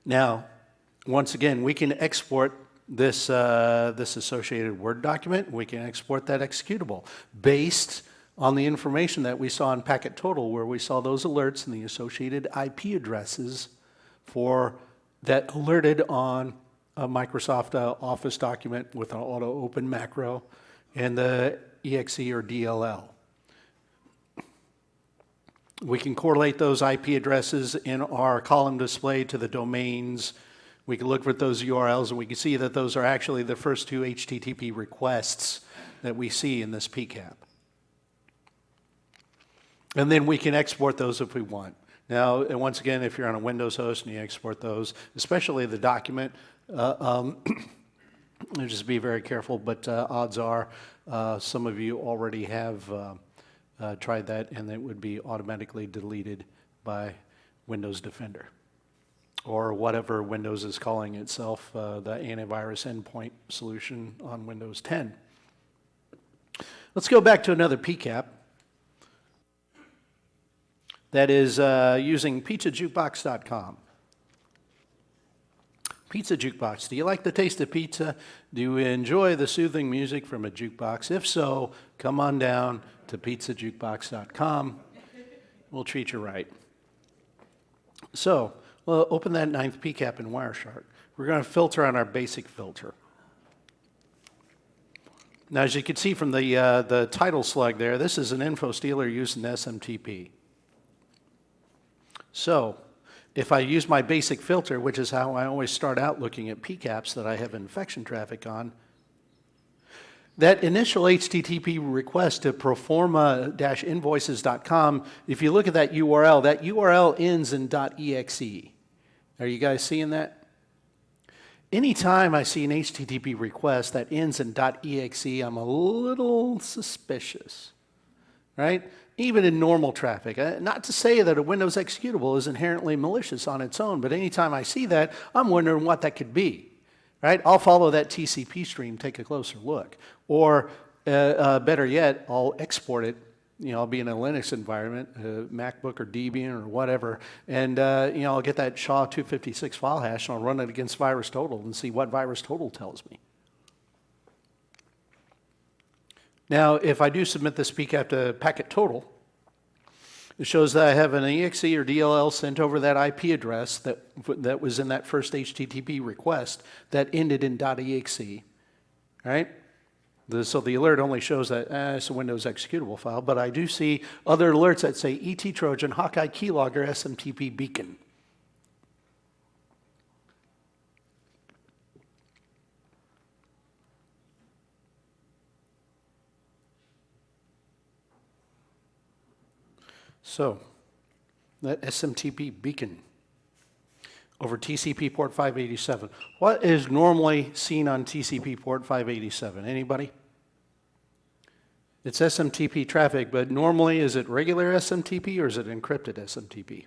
Now, once again, we can export this, this associated Word document. We can export that executable based on the information that we saw in Packet Total, where we saw those alerts and the associated IP addresses for that alerted on a Microsoft Office document with an auto open macro and the exe or DLL. We can correlate those IP addresses in our column display to the domains. We can look for those URLs, and we can see that those are actually the first two HTTP requests that we see in this PCAP. And then we can export those if we want. Now, and once again, if you're on a Windows host and you export those, especially the document, just be very careful, but odds are some of you already have tried that, and it would be automatically deleted by Windows Defender or whatever Windows is calling itself, the antivirus endpoint solution on Windows 10. Let's go back to another PCAP. That is using pizzajukebox.com. Pizza Jukebox. Do you like the taste of pizza? Do you enjoy the soothing music from a jukebox? If so, come on down to pizzajukebox.com. We'll treat you right. So, we'll open that 9th PCAP in Wireshark. We're going to filter on our basic filter. Now, as you can see from the title slug there, this is an info stealer using SMTP. So, if I use my basic filter, which is how I always start out looking at PCAPs that I have infection traffic on, that initial HTTP request to proforma-invoices.com, if you look at that URL ends in .exe. Are you guys seeing that? Anytime I see an HTTP request that ends in .exe, I'm a little suspicious, right? Even in normal traffic. Not to say that a Windows executable is inherently malicious on its own, but anytime I see that, I'm wondering what that could be, right? I'll follow that TCP stream, take a closer look. Or better yet, I'll export it. You know, I'll be in a Linux environment, MacBook or Debian or whatever, and you know, I'll get that SHA-256 file hash and I'll run it against VirusTotal and see what VirusTotal tells me. Now, if I do submit this PCAP to Packet Total, it shows that I have an exe or DLL sent over that IP address that was in that first HTTP request that ended in .exe, right? So the alert only shows that it's a Windows executable file, but I do see other alerts that say ET Trojan, Hawkeye Keylogger, SMTP Beacon. So, that SMTP beacon over TCP port 587. What is normally seen on TCP port 587? Anybody? It's SMTP traffic, but normally is it regular SMTP or is it encrypted SMTP?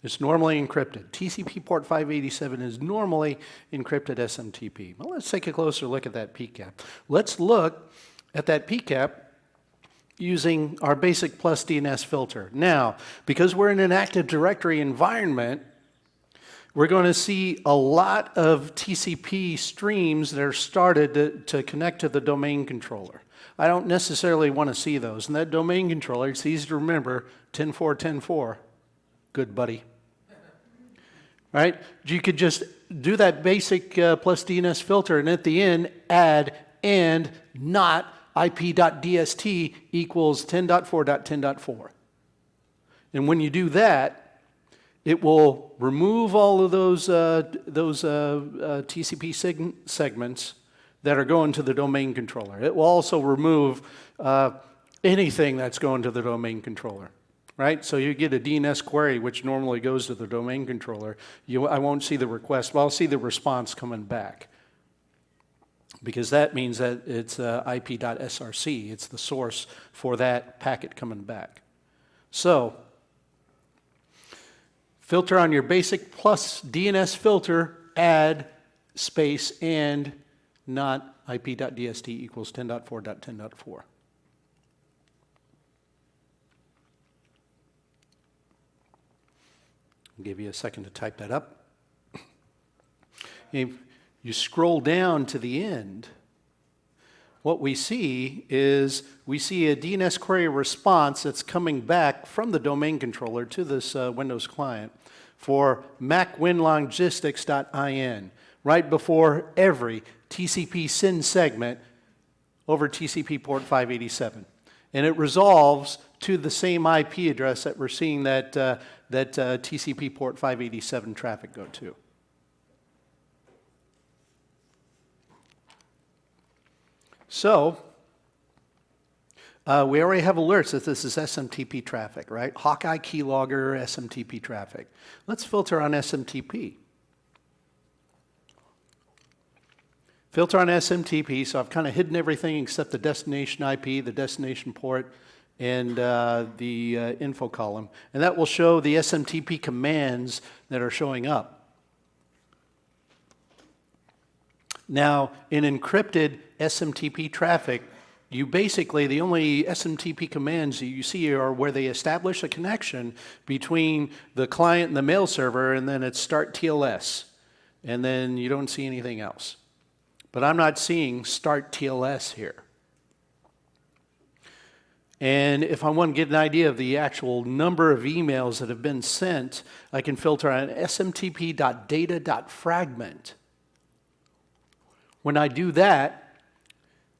It's normally encrypted. TCP port 587 is normally encrypted SMTP. Well, let's take a closer look at that PCAP. Let's look at that PCAP using our basic plus DNS filter. Now, because we're in an Active Directory environment, we're going to see a lot of TCP streams that are started to connect to the domain controller. I don't necessarily want to see those. And that domain controller, it's easy to remember, 10.4.10.4. Good buddy. Right? You could just do that basic plus DNS filter and at the end add and not IP.dst equals 10.4.10.4. And when you do that, it will remove all of those TCP segments that are going to the domain controller. It will also remove anything that's going to the domain controller, right? So you get a DNS query, which normally goes to the domain controller. I won't see the request, but I'll see the response coming back, because that means that it's IP.src. It's the source for that packet coming back. So filter on your basic plus DNS filter, add space and not IP.dst equals 10.4.10.4. I'll give you a second to type that up. If you scroll down to the end, what we see is we see a DNS query response that's coming back from the domain controller to this Windows client for macwinlogistics.in, right before every TCP SYN segment over TCP port 587. And it resolves to the same IP address that we're seeing that TCP port 587 traffic go to. So, we already have alerts that this is SMTP traffic, right? Hawkeye keylogger, SMTP traffic. Let's filter on SMTP. Filter on SMTP, so I've kind of hidden everything except the destination IP, the destination port, and the info column. And that will show the SMTP commands that are showing up. Now, in encrypted SMTP traffic, you basically, the only SMTP commands you see are where they establish a connection between the client and the mail server, and then it's start TLS. And then you don't see anything else. But I'm not seeing start TLS here. And if I want to get an idea of the actual number of emails that have been sent, I can filter on smtp.data.fragment. When I do that,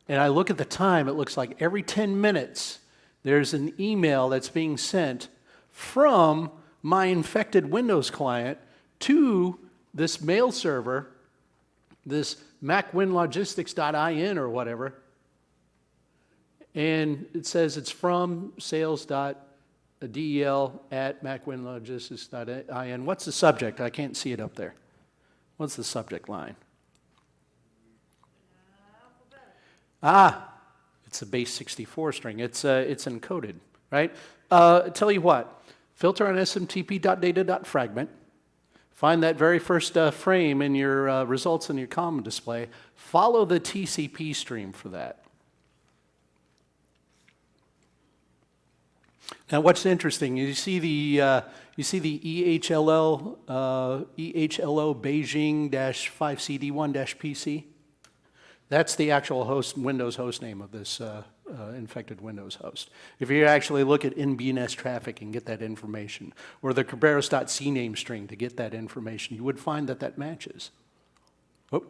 and I look at the time, it looks like every 10 minutes, there's an email that's being sent from my infected Windows client to this mail server, this macwinlogistics.in or whatever, and it says it's from sales.del@macwinlogistics.in. What's the subject? I can't see it up there. What's the subject line? It's a base 64 string. It's encoded, right? Tell you what, filter on smtp.data.fragment. Find that very first frame in your results in your column display. Follow the TCP stream for that. Now, what's interesting? You see the EHLO Beijing-5CD1-PC. That's the actual Windows host name of this infected Windows host. If you actually look at NBNS traffic and get that information, or the Kerberos.cname string to get that information, you would find that that matches. Oh.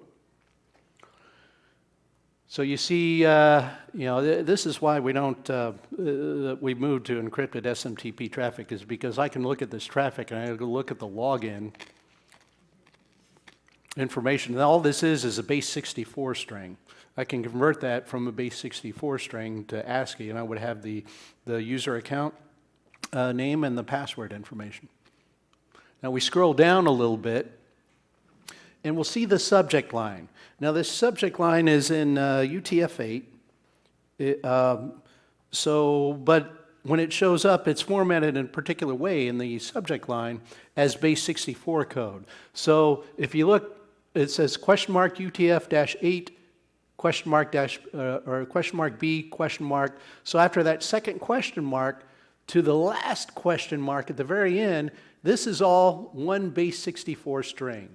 So you see, this is why we don't, we moved to encrypted SMTP traffic, is because I can look at this traffic and I can look at the login information. And all this is a base 64 string. I can convert that from a base 64 string to ASCII, and I would have the user account name and the password information. Now we scroll down a little bit, and we'll see the subject line. Now this subject line is in UTF-8. But when it shows up, it's formatted in a particular way in the subject line as base 64 code. So if you look, it says question mark UTF-8 question mark dash, or question mark B, question mark. So after that second question mark to the last question mark at the very end, this is all one base 64 string.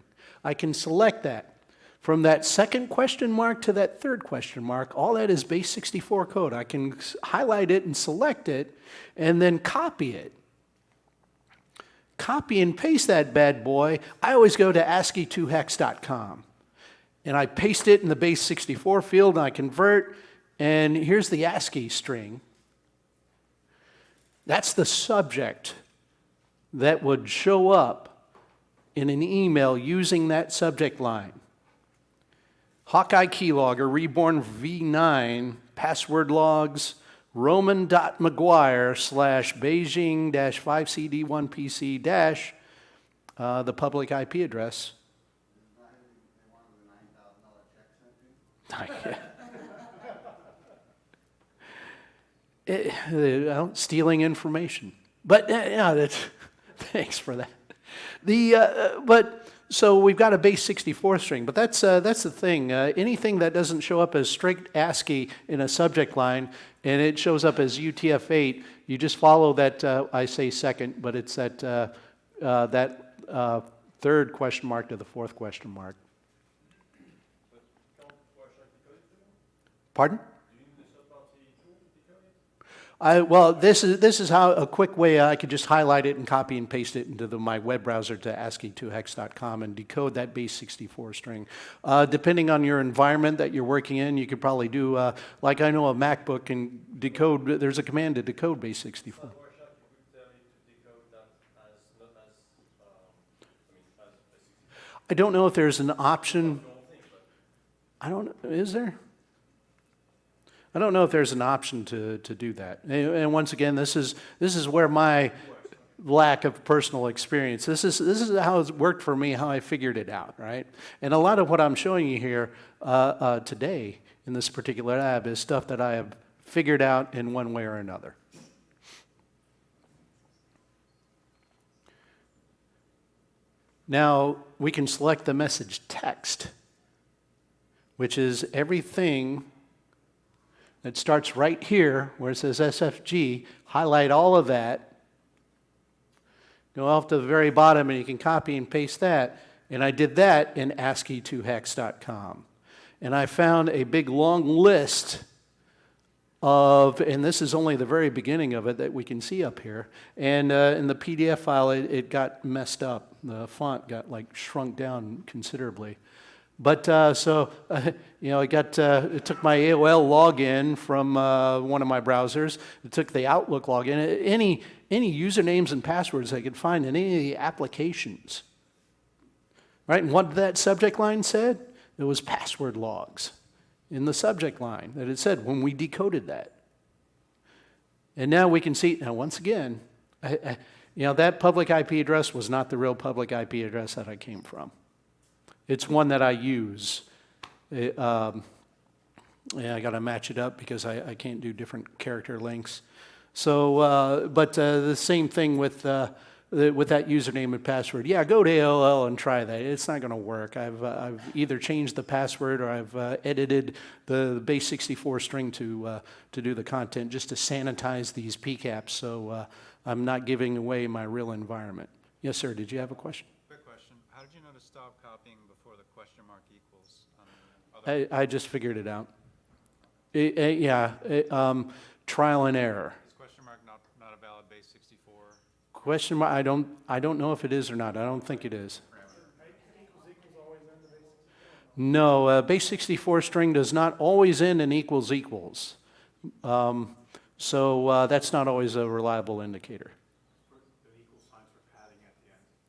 I can select that. From that second question mark to that third question mark, all that is base 64 code. I can highlight it and select it and then copy it. Copy and paste that bad boy. I always go to ASCII2hex.com. And I paste it in the base 64 field, and I convert, and here's the ASCII string. That's the subject that would show up in an email using that subject line. Hawkeye keylogger, reborn v9, password logs, roman.mcguire/Beijing-5CD1PC- the public IP address. Stealing information, but yeah, thanks for that. So we've got a base 64 string, but that's the thing. Anything that doesn't show up as straight ASCII in a subject line and it shows up as UTF-8, you just follow that. I say second, but it's that third question mark to the fourth question mark. Pardon? Well, this is how a quick way I could just highlight it and copy and paste it into my web browser to ASCII2hex.com and decode that base 64 string. Depending on your environment that you're working in, you could probably do, like I know a MacBook can decode, there's a command to decode base 64. I don't know if there's an option. Is there? I don't know if there's an option to do that. And once again, this is where my lack of personal experience. This is how it's worked for me, how I figured it out, right? And a lot of what I'm showing you here today in this particular lab is stuff that I have figured out in one way or another. Now we can select the message text, which is everything that starts right here where it says SFG, highlight all of that, go off to the very bottom and you can copy and paste that. And I did that in ASCII2hex.com. And I found a big long list of, and this is only the very beginning of it that we can see up here. And in the PDF file, it got messed up. The font got like shrunk down considerably. But it took my AOL login from one of my browsers. It took the Outlook login. Any usernames and passwords I could find in any of the applications. Right? And what that subject line said? It was password logs in the subject line that it said when we decoded that. And now we can see, now once again, that public IP address was not the real public IP address that I came from. It's one that I use. I got to match it up because I can't do different character lengths. So, but the same thing with that username and password. Yeah, go to AOL and try that. It's not going to work. I've either changed the password or I've edited the base 64 string to do the content just to sanitize these PCAPs. So I'm not giving away my real environment. Yes, sir. Did you have a question? How did you know to stop copying before the question mark equals? I just figured it out. Trial and error. Is question mark not a valid base 64? Question mark, I don't know if it is or not. I don't think it is. No, base 64 string does not always end in equals equals. So that's not always a reliable indicator.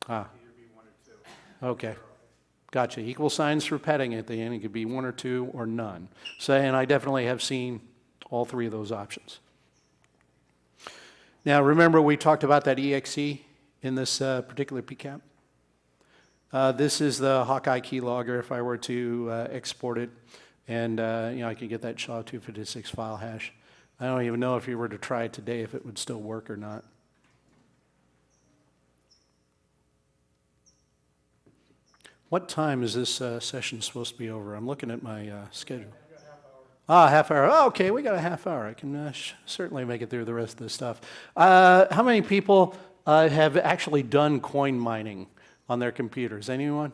Ah. Okay. Gotcha. Equal signs for padding at the end. It could be 1 or 2 or none. So, and I definitely have seen all three of those options. Now, remember we talked about that EXE in this particular PCAP? This is the Hawkeye keylogger if I were to export it. And, I could get that SHA-256 file hash. I don't even know if you were to try it today if it would still work or not. What time is this session supposed to be over? I'm looking at my schedule. Half hour. Oh, okay, we got a half hour. I can certainly make it through the rest of this stuff. How many people have actually done coin mining on their computers? Anyone?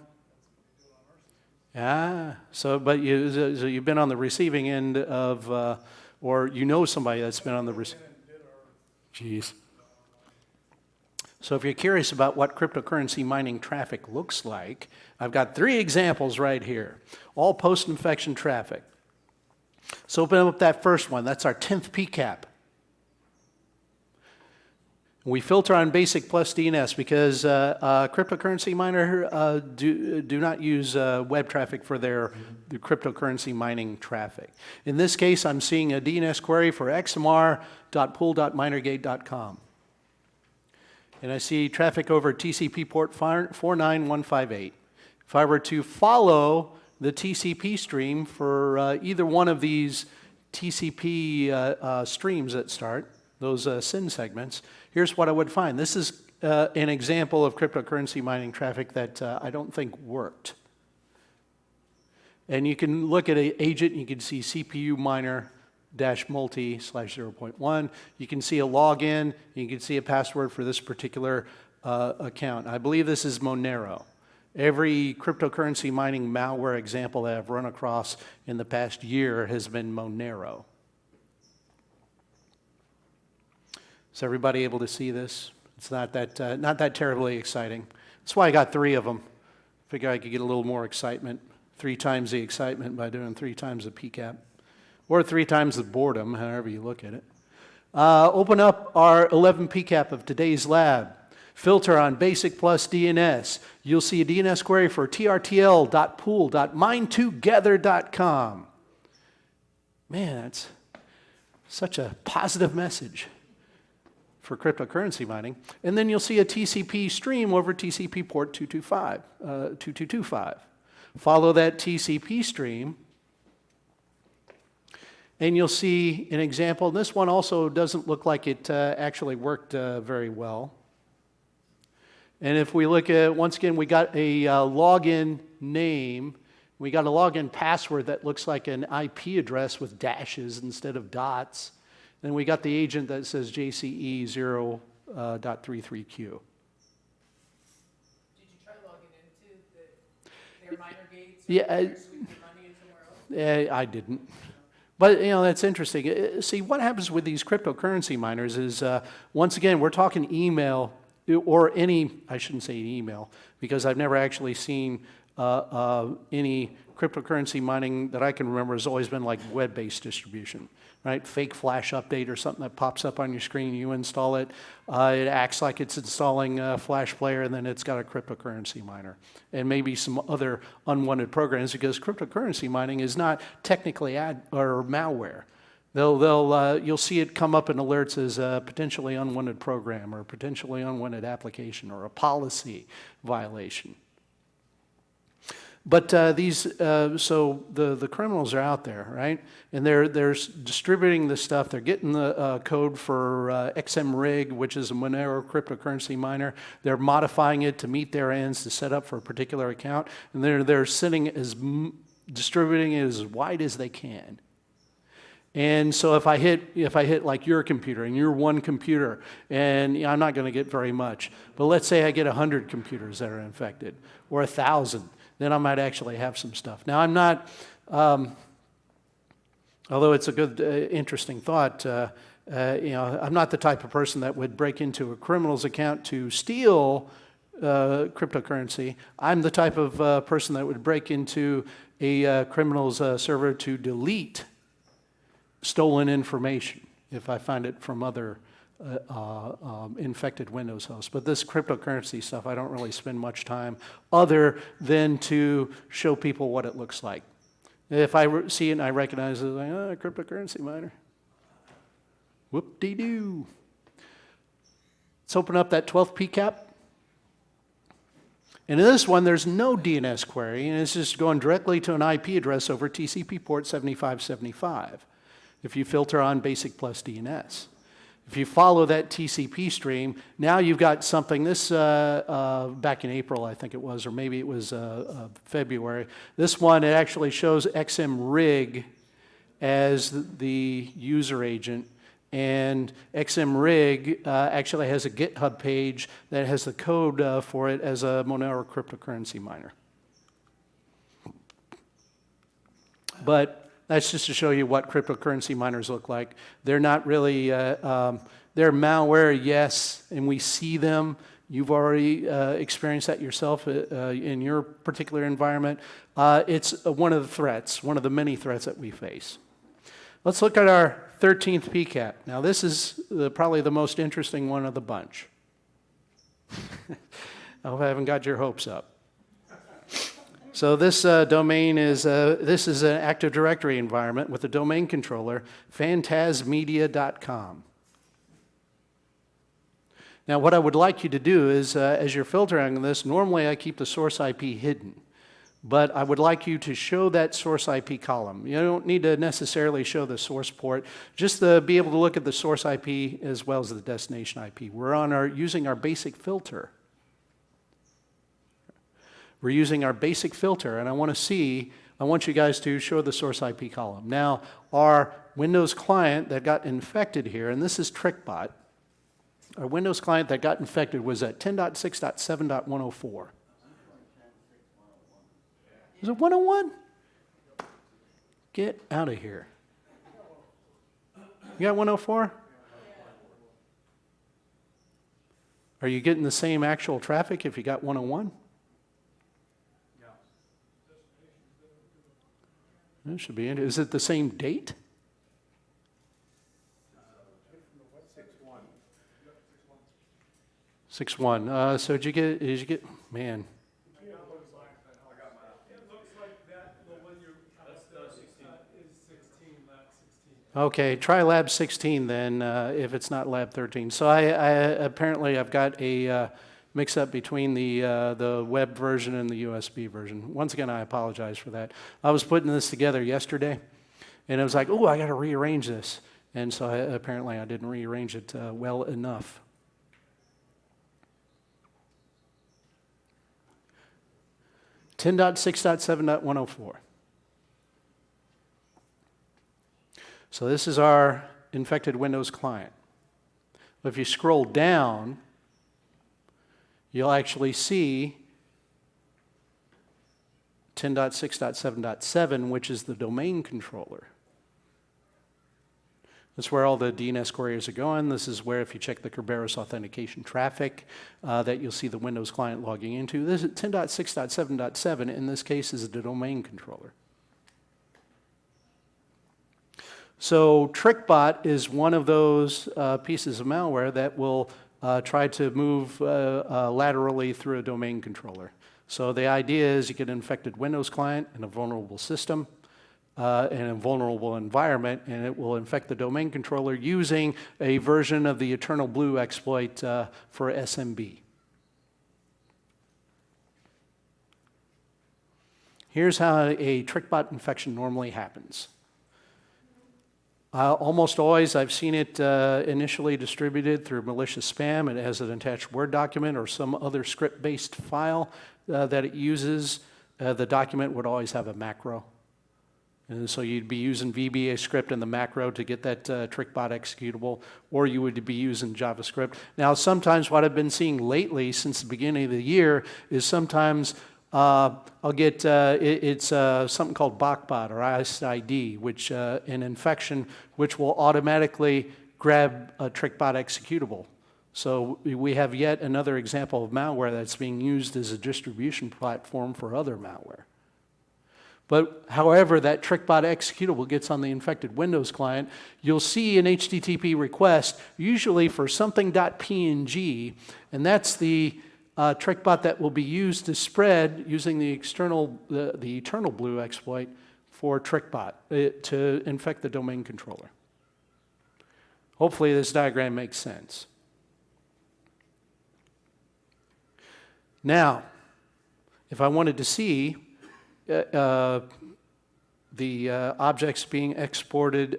Yeah. So you've been on the receiving end of, or you know somebody that's been on the receiving. Jeez. So if you're curious about what cryptocurrency mining traffic looks like, I've got 3 examples right here, all post-infection traffic. So open up that first one. That's our 10th PCAP. We filter on basic plus DNS because cryptocurrency miner do not use web traffic for their cryptocurrency mining traffic. In this case, I'm seeing a DNS query for xmr.pool.minergate.com. And I see traffic over TCP port 49158. If I were to follow the TCP stream for either one of these TCP streams that start, those SYN segments, here's what I would find. This is an example of cryptocurrency mining traffic that I don't think worked. And you can look at an agent, and you can see CPU miner -multi /0.1. You can see a login. You can see a password for this particular account. I believe this is Monero. Every cryptocurrency mining malware example that I've run across in the past year has been Monero. Is everybody able to see this? It's not that terribly exciting. That's why I got 3 of them. Figure I could get a little more excitement. 3 times the excitement by doing 3 times the PCAP. Or 3 times the boredom, however you look at it. Open up our 11 PCAP of today's lab. Filter on basic plus DNS. You'll see a DNS query for trtl.pool.minetogether.com. Man, that's such a positive message for cryptocurrency mining. And then you'll see a TCP stream over TCP port 2225. Follow that TCP stream, and you'll see an example. This one also doesn't look like it actually worked very well. And if we look at, once again, we got a login name. We got a login password that looks like an IP address with dashes instead of dots. Then we got the agent that says JCE 0.33Q. Did you try logging into their miner gates? Yeah, Sweep your money in somewhere else? I didn't. But, that's interesting. See, what happens with these cryptocurrency miners is, once again, we're talking email or any, I shouldn't say email, because I've never actually seen any cryptocurrency mining that I can remember has always been like web-based distribution, right? Fake flash update or something that pops up on your screen, you install it, it acts like it's installing a Flash player, and then it's got a cryptocurrency miner and maybe some other unwanted programs, because cryptocurrency mining is not technically or malware. You'll see it come up in alerts as a potentially unwanted program or a potentially unwanted application or a policy violation. But so the criminals are out there, right? And they're distributing this stuff. They're getting the code for XMRig, which is a Monero cryptocurrency miner. They're modifying it to meet their ends to set up for a particular account, and they're distributing it as wide as they can. And so if I hit like your computer and your one computer, and I'm not going to get very much, but let's say I get 100 computers that are infected, or 1,000, then I might actually have some stuff. Now I'm not, although it's a good, interesting thought, I'm not the type of person that would break into a criminal's account to steal cryptocurrency. I'm the type of person that would break into a criminal's server to delete stolen information if I find it from other infected Windows hosts. But this cryptocurrency stuff, I don't really spend much time other than to show people what it looks like. If I see it and I recognize it, like, cryptocurrency miner. Whoop-de-doo. Let's open up that 12th PCAP. And in this one, there's no DNS query, and it's just going directly to an IP address over TCP port 7575. if you filter on basic plus DNS. If you follow that TCP stream, now you've got something, this back in April, I think it was, or maybe it was February. This one, it actually shows XMRig as the user agent. And XMRig actually has a GitHub page that has the code for it as a Monero cryptocurrency miner. But that's just to show you what cryptocurrency miners look like. They're not really, they're malware, yes, and we see them. You've already experienced that yourself in your particular environment. It's one of the threats, one of the many threats that we face. Let's look at our 13th PCAP. Now this is probably the most interesting one of the bunch. I hope I haven't got your hopes up. So this domain is, this is an Active Directory environment with a domain controller, phantasmedia.com. Now what I would like you to do is, as you're filtering this, normally I keep the source IP hidden. But I would like you to show that source IP column. You don't need to necessarily show the source port, just to be able to look at the source IP as well as the destination IP. We're on using our basic filter. We're using our basic filter, and I want you guys to show the source IP column. Now, our Windows client that got infected here, and this is Trickbot, our Windows client that got infected was at 10.6.7.104. Is it 101? Get out of here. You got 104? Are you getting the same actual traffic if you got 101? That should be interesting. Is it the same date? 6-1. So did you get, man. Okay, try lab 16 then, if it's not lab 13. So apparently I've got a mix-up between the web version and the USB version. Once again, I apologize for that. I was putting this together yesterday, and I was like, oh, I got to rearrange this. And so apparently I didn't rearrange it well enough. .6.7.104. So this is our infected Windows client. But if you scroll down, you'll actually see 10.6.7.7, which is the domain controller. That's where all the DNS queries are going. This is where, if you check the Kerberos authentication traffic, that you'll see the Windows client logging into. This is 10.6.7.7, in this case, is the domain controller. So Trickbot is one of those pieces of malware that will try to move laterally through a domain controller. So the idea is you get an infected Windows client and a vulnerable system and a vulnerable environment, and it will infect the domain controller using a version of the Eternal Blue exploit for SMB. Here's how a Trickbot infection normally happens. Almost always, I've seen it initially distributed through malicious spam. It has an attached Word document or some other script-based file that it uses. The document would always have a macro. And so you'd be using VBA script in the macro to get that Trickbot executable, or you would be using JavaScript. Now, sometimes what I've been seeing lately since the beginning of the year is sometimes I'll get, it's something called BOCBOT or ISID, which an infection which will automatically grab a Trickbot executable. So we have yet another example of malware that's being used as a distribution platform for other malware. But however that Trickbot executable gets on the infected Windows client, you'll see an HTTP request, usually for something.png, and that's the Trickbot that will be used to spread using the Eternal Blue exploit for Trickbot to infect the domain controller. Hopefully this diagram makes sense. Now, if I wanted to see the objects being exported,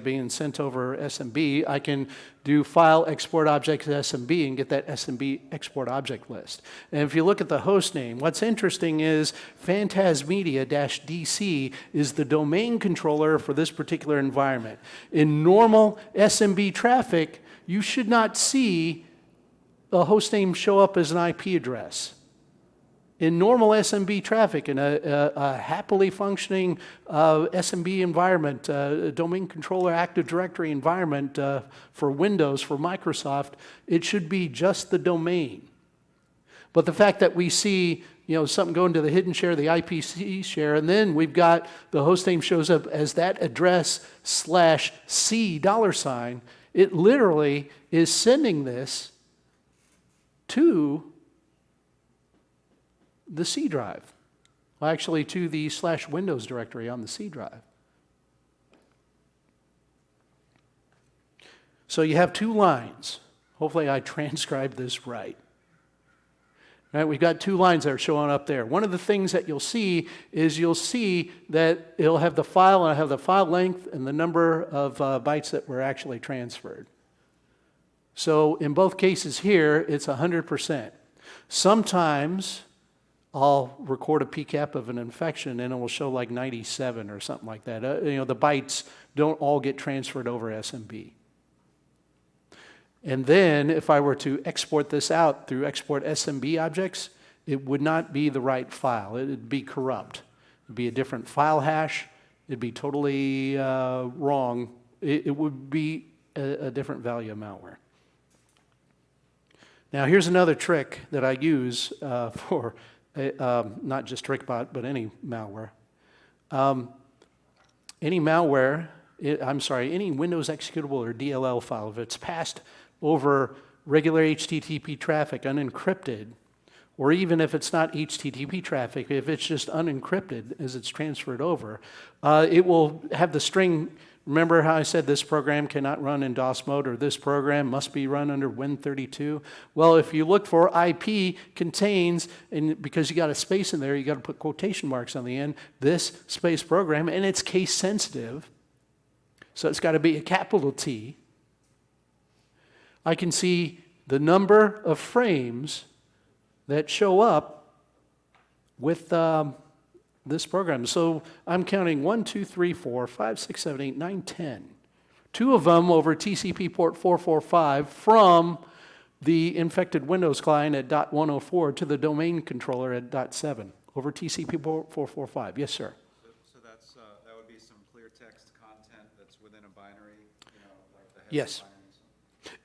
being sent over SMB, I can do file export object SMB and get that SMB export object list. And if you look at the host name, what's interesting is phantasmedia-dc is the domain controller for this particular environment. In normal SMB traffic, you should not see a host name show up as an IP address. In normal SMB traffic, in a happily functioning SMB environment, domain controller Active Directory environment for Windows, for Microsoft, it should be just the domain. But the fact that we see something going to the hidden share, the IPC share, and then we've got the host name shows up as that address /C $, it literally is sending this to the C drive. Well, actually to the /Windows directory on the C drive. So you have two lines. Hopefully I transcribed this right. Right, we've got two lines that are showing up there. One of the things that you'll see is that it'll have the file, and it'll have the file length and the number of bytes that were actually transferred. So in both cases here, it's 100%. Sometimes I'll record a PCAP of an infection and it will show like 97 or something like that. The bytes don't all get transferred over SMB. And then if I were to export this out through export SMB objects, it would not be the right file. It would be corrupt. It would be a different file hash. It would be totally wrong. It would be a different value of malware. Now here's another trick that I use for not just Trickbot, but any malware. Any Windows executable or DLL file, if it's passed over regular HTTP traffic unencrypted, or even if it's not HTTP traffic, if it's just unencrypted as it's transferred over, it will have the string. Remember how I said this program cannot run in DOS mode, or this program must be run under Win32? Well, if you look for IP contains, and because you got a space in there, you got to put quotation marks on the end, this space program, and it's case sensitive, so it's got to be a capital T. I can see the number of frames that show up with this program. So I'm counting 1, 2, 3, 4, 5, 6, 7, 8, 9, 10. Two of them over TCP port 445 from the infected Windows client at .104 to the domain controller at .7 over TCP port 445. Yes, sir. So that would be some clear text content that's within a binary, like the header Yes. binary.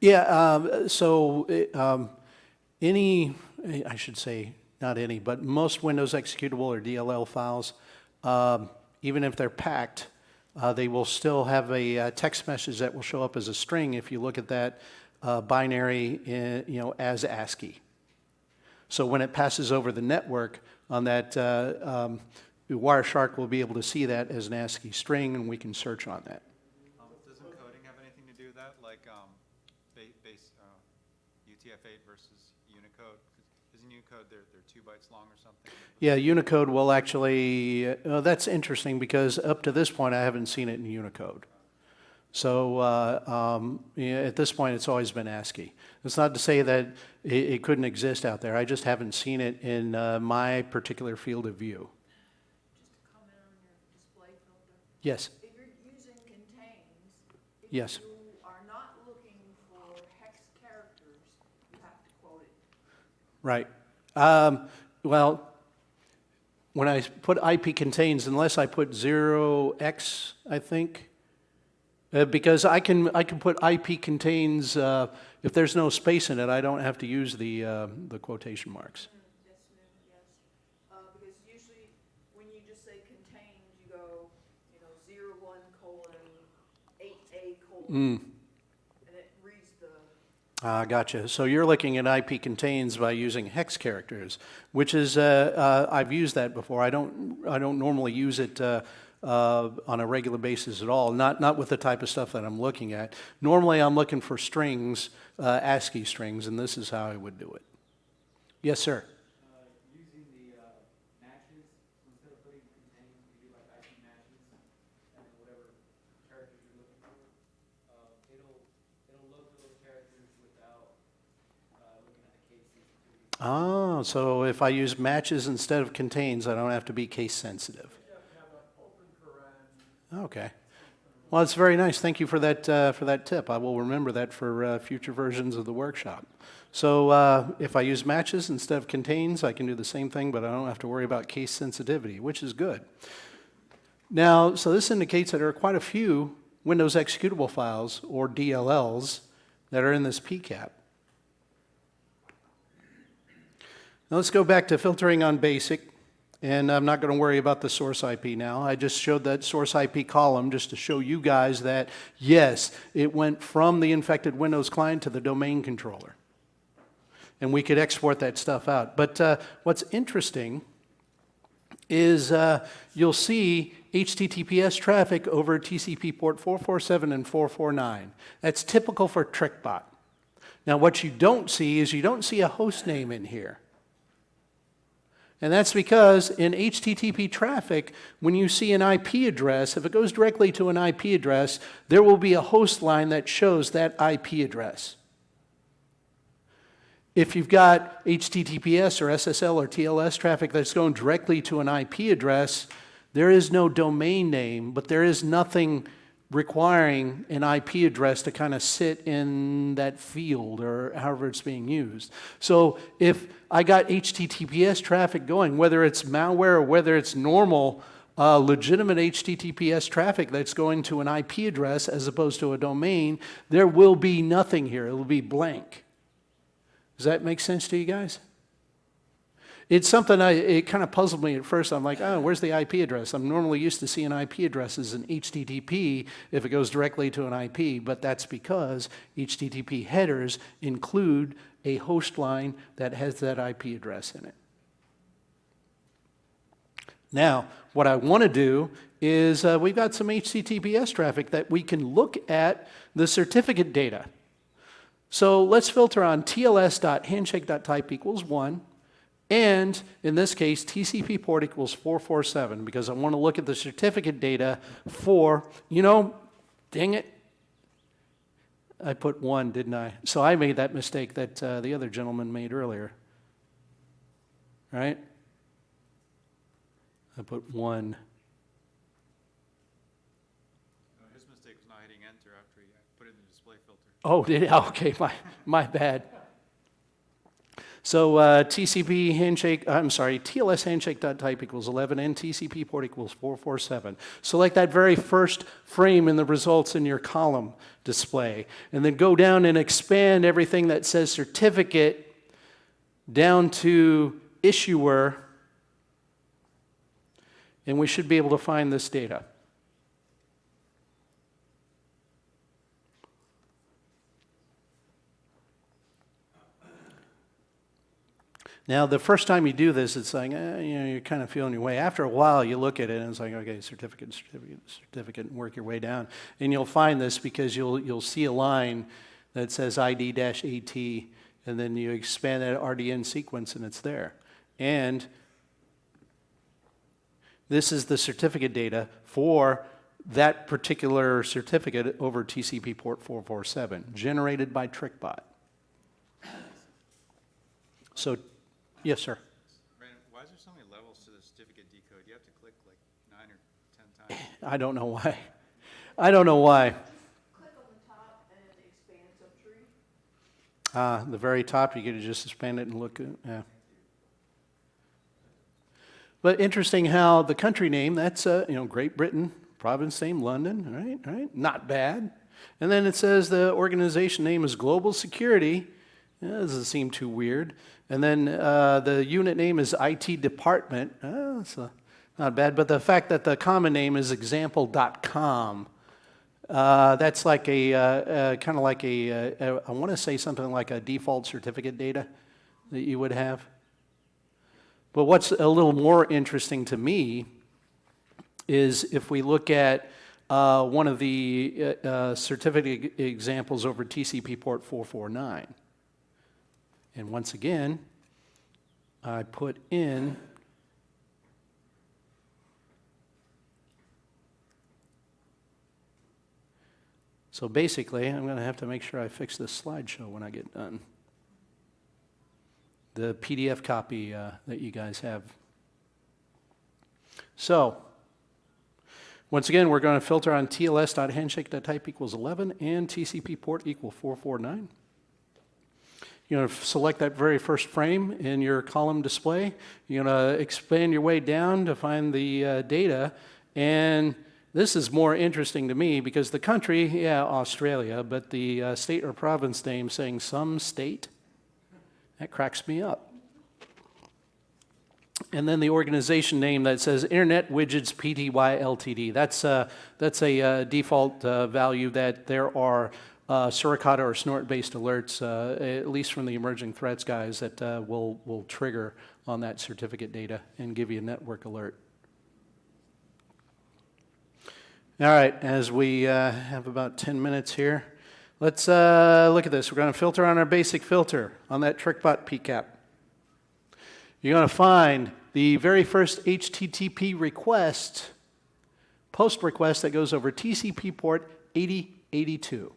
Yeah, I should say, not any, but most Windows executable or DLL files, even if they're packed, they will still have a text message that will show up as a string if you look at that binary as ASCII. So when it passes over the network on that, Wireshark will be able to see that as an ASCII string, and we can search on that. Does encoding have anything to do with that, like base UTF-8 versus Unicode? Isn't Unicode they're 2 bytes long or something? Yeah, Unicode will actually, that's interesting because up to this point I haven't seen it in Unicode. So at this point it's always been ASCII. It's not to say that it couldn't exist out there. I just haven't seen it in my particular field of view. Just a comment on your display filter. Yes. If you're using contains, if Yes. you are not looking for hex characters, you have to quote it. Right. Well, when I put IP contains, unless I put 0x, I think, because I can put IP contains if there's no space in it. I don't have to use the quotation marks. Yes, ma'am, yes. Because usually when you just say contains, you go, 01:8A:, and it reads the. Gotcha. So you're looking at IP contains by using hex characters, which is I've used that before. I don't normally use it on a regular basis at all. Not with the type of stuff that I'm looking at. Normally, I'm looking for strings, ASCII strings, and this is how I would do it. Yes, sir. Using the matches, instead of putting contains, you do like IP matches. Oh, so if I use matches instead of contains, I don't have to be case sensitive. Okay. Well, it's very nice. Thank you for that tip. I will remember that for future versions of the workshop. So if I use matches instead of contains, I can do the same thing, but I don't have to worry about case sensitivity, which is good. Now, so this indicates that there are quite a few Windows executable files, or DLLs, that are in this PCAP. Now let's go back to filtering on basic, and I'm not going to worry about the source IP now. I just showed that source IP column just to show you guys that, yes, it went from the infected Windows client to the domain controller. And we could export that stuff out. But what's interesting is you'll see HTTPS traffic over TCP port 447 and 449. That's typical for Trickbot. Now what you don't see is you don't see a host name in here. And that's because in HTTP traffic, when you see an IP address, if it goes directly to an IP address, there will be a host line that shows that IP address. If you've got HTTPS or SSL or TLS traffic that's going directly to an IP address, there is no domain name, but there is nothing requiring an IP address to kind of sit in that field or however it's being used. So if I got HTTPS traffic going, whether it's malware or whether it's normal, legitimate HTTPS traffic that's going to an IP address as opposed to a domain, there will be nothing here. It will be blank. Does that make sense to you guys? It's something it kind of puzzled me at first. I'm like, oh, where's the IP address? I'm normally used to seeing IP addresses in HTTP if it goes directly to an IP, but that's because HTTP headers include a host line that has that IP address in it. Now, what I want to do is we've got some HTTPS traffic that we can look at the certificate data. So let's filter on tls.handshake.type equals 1. And in this case, TCP port equals 447 because I want to look at the certificate data for, dang it, I put 1, didn't I? So I made that mistake that the other gentleman made earlier, right? I put 1. His mistake was not hitting enter after he put it in the display filter. Oh, did it? Okay, my bad. So TLS handshake.type equals 11 and TCP port equals 447. Select that very first frame in the results in your column display, and then go down and expand everything that says certificate down to issuer, and we should be able to find this data. Now, the first time you do this, it's like, you're kind of feeling your way. After a while, you look at it, and it's like, okay, certificate, and work your way down. And you'll find this because you'll see a line that says ID-AT, and then you expand that RDN sequence, and it's there. And this is the certificate data for that particular certificate over TCP port 447, generated by Trickbot. So, yes, sir. Brandon, why is there so many levels to the certificate decode? You have to click like 9 or 10 times. I don't know why. I don't know why. Click on the top and it expands up tree. The very top, you get to just expand it and look at it. Yeah. But interesting how the country name, that's, Great Britain, province name, London, right? Not bad. And then it says the organization name is Global Security. Yeah, that doesn't seem too weird. And then the unit name is IT Department. That's not bad. But the fact that the common name is example.com, that's like I want to say something like a default certificate data that you would have. But what's a little more interesting to me is if we look at one of the certificate examples over TCP port 449. And once again, I put in so basically, I'm going to have to make sure I fix this slideshow when I get done. the PDF copy that you guys have. So, once again, we're going to filter on tls.handshake.type equals 11 and TCP port equal 449. You're going to select that very first frame in your column display. You're going to expand your way down to find the data. And this is more interesting to me because the country, yeah, Australia, but the state or province name saying some state, that cracks me up. And then the organization name that says Internet Widgets Pty Ltd. That's a default value that there are suricata or snort-based alerts, at least from the emerging threats guys, that will trigger on that certificate data and give you a network alert. All right, as we have about 10 minutes here, let's look at this. We're going to filter on our basic filter on that Trickbot PCAP. You're going to find the very first HTTP request, post request that goes over TCP port 8082.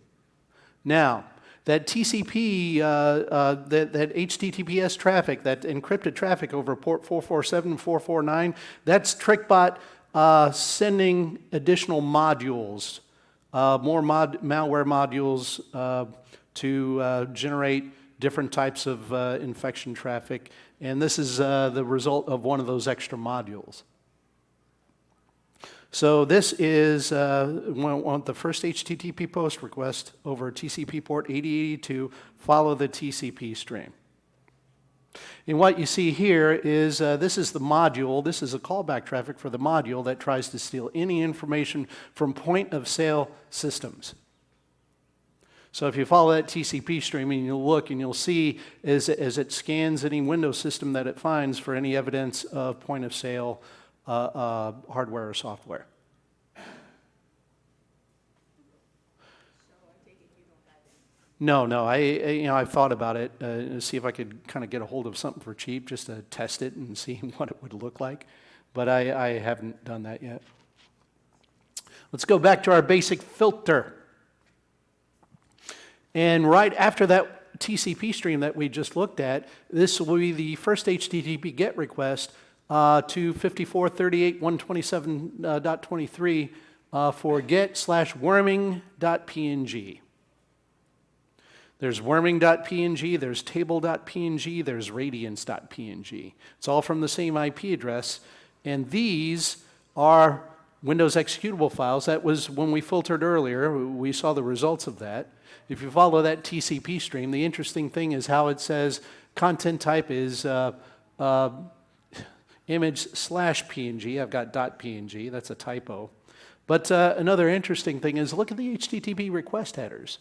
Now, that TCP, that HTTPS traffic, that encrypted traffic over port 447 and 449, that's Trickbot sending additional modules, more malware modules to generate different types of infection traffic. And this is the result of one of those extra modules. So this is on the first HTTP post request over TCP port 8082, follow the TCP stream. And what you see here is this is the module, this is a callback traffic for the module that tries to steal any information from point of sale systems. So if you follow that TCP stream and you'll look and you'll see as it scans any Windows system that it finds for any evidence of point of sale hardware or software. No, I've thought about it to see if I could kind of get a hold of something for cheap just to test it and see what it would look like, but I haven't done that yet. Let's go back to our basic filter. And right after that TCP stream that we just looked at, this will be the first HTTP GET request to 54.38.127.23 for get/worming.png. There's worming.png, there's table.png, there's radiance.png. It's all from the same IP address, and these are Windows executable files. That was when we filtered earlier, we saw the results of that. If you follow that TCP stream, the interesting thing is how it says content type is image/PNG. I've got .png, that's a typo. But another interesting thing is look at the HTTP request headers.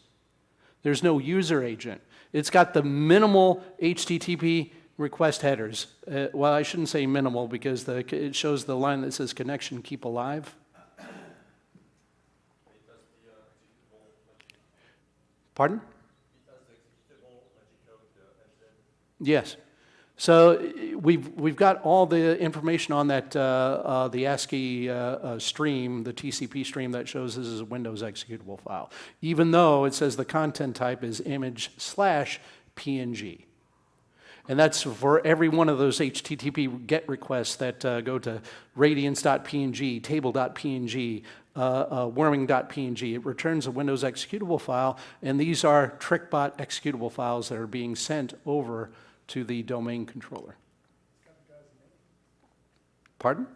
There's no user agent. It's got the minimal HTTP request headers. Well, I shouldn't say minimal because it shows the line that says connection keep alive. Pardon? Yes. So we've got all the information on that the ASCII stream, the TCP stream that shows this is a Windows executable file, even though it says the content type is image/PNG. And that's for every one of those HTTP GET requests that go to radiance.png, table.png, worming.png. It returns a Windows executable file, and these are Trickbot executable files that are being sent over to the domain controller. Pardon?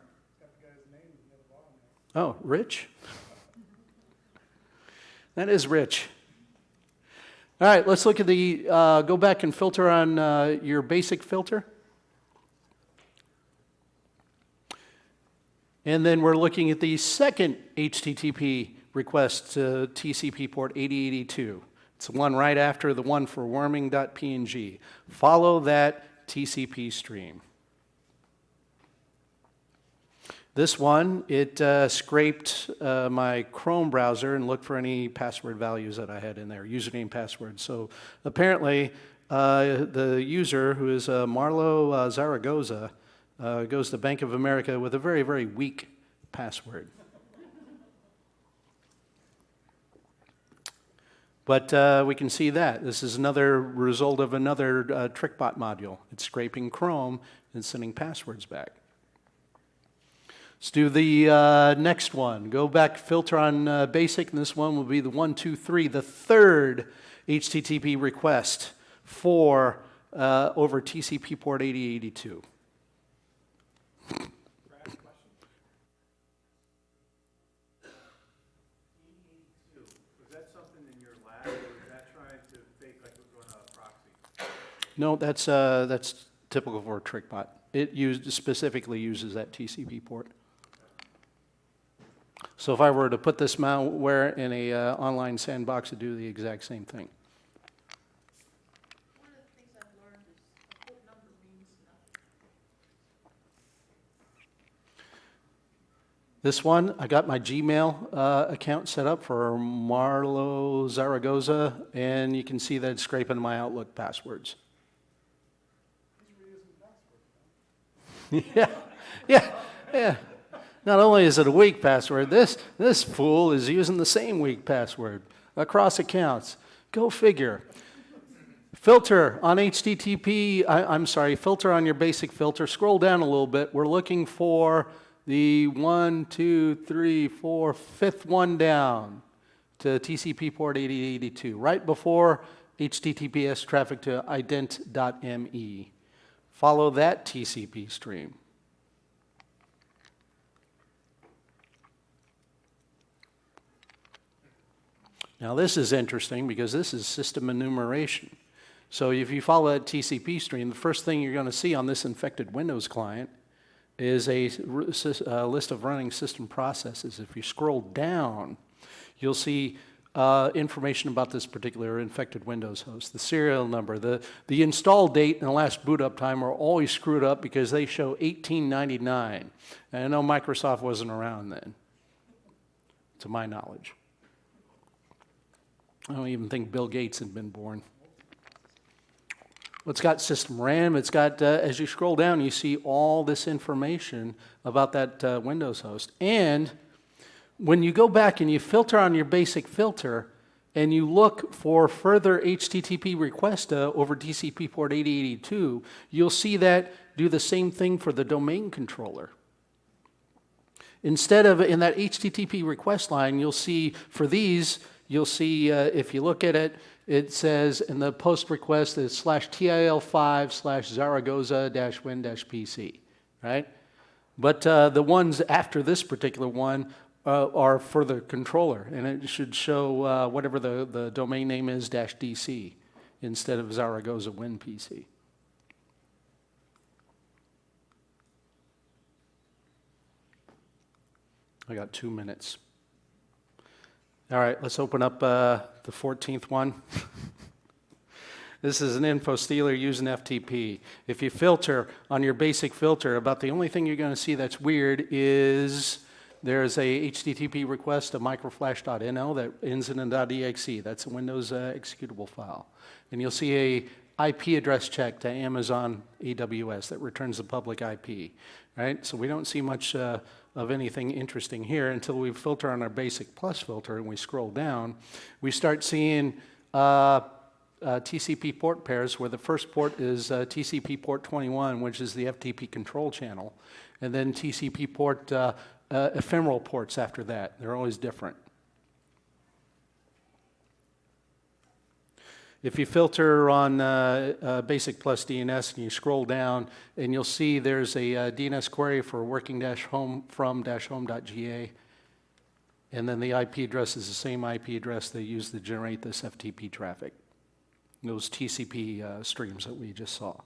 Oh, Rich? That is Rich. All right, let's look at the, go back and filter on your basic filter. And then we're looking at the second HTTP request to TCP port 8082. It's the one right after the one for worming.png. Follow that TCP stream. This one, it scraped my Chrome browser and looked for any password values that I had in there, username, password. So apparently, the user, who is Marlo Zaragoza, goes to Bank of America with a very, very weak password. But we can see that. This is another result of another Trickbot module. It's scraping Chrome and sending passwords back. Let's do the next one. Go back, filter on basic, and this one will be the 1, 2, 3, the third HTTP request for over TCP port 8082. No, that's typical for a Trickbot. It specifically uses that TCP port. So if I were to put this malware in a online sandbox, it'd do the exact same thing. One of the things I've learned is a port number means nothing. This one, I got my Gmail account set up for Marlo Zaragoza, and you can see that it's scraping my Outlook passwords. Yeah. Not only is it a weak password, this fool is using the same weak password across accounts. Go figure. Filter on HTTP, I'm sorry, filter on your basic filter. Scroll down a little bit. We're looking for the 1, 2, 3, 4, fifth one down to TCP port 8082, right before HTTPS traffic to ident.me. Follow that TCP stream. Now this is interesting because this is system enumeration. So if you follow that TCP stream, the first thing you're going to see on this infected Windows client is a list of running system processes. If you scroll down, you'll see information about this particular infected Windows host, the serial number, the install date and the last boot up time are always screwed up because they show 1899. And I know Microsoft wasn't around then, to my knowledge. I don't even think Bill Gates had been born. It's got system RAM. It's got, as you scroll down, you see all this information about that Windows host. And when you go back and you filter on your basic filter and you look for further HTTP requests over TCP port 8082, you'll see that do the same thing for the domain controller. Instead of in that HTTP request line, you'll see for these, you'll see if you look at it, it says in the post request is /TIL5/Zaragoza-win-PC, right? But the ones after this particular one are for the controller, and it should show whatever the domain name is -DC instead of Zaragoza-win-PC. I got 2 minutes. All right, let's open up the 14th one. This is an info stealer using FTP. If you filter on your basic filter, about the only thing you're going to see that's weird is there's a HTTP request to microflash.no that ends in a .exe. That's a Windows executable file. And you'll see a IP address check to Amazon AWS that returns the public IP, right? So we don't see much of anything interesting here until we filter on our basic plus filter and we scroll down. We start seeing TCP port pairs where the first port is TCP port 21, which is the FTP control channel, and then TCP port ephemeral ports after that. They're always different. If you filter on basic plus DNS and you scroll down, and you'll see there's a DNS query for working-home from-home.ga, and then the IP address is the same IP address they use to generate this FTP traffic, those TCP streams that we just saw.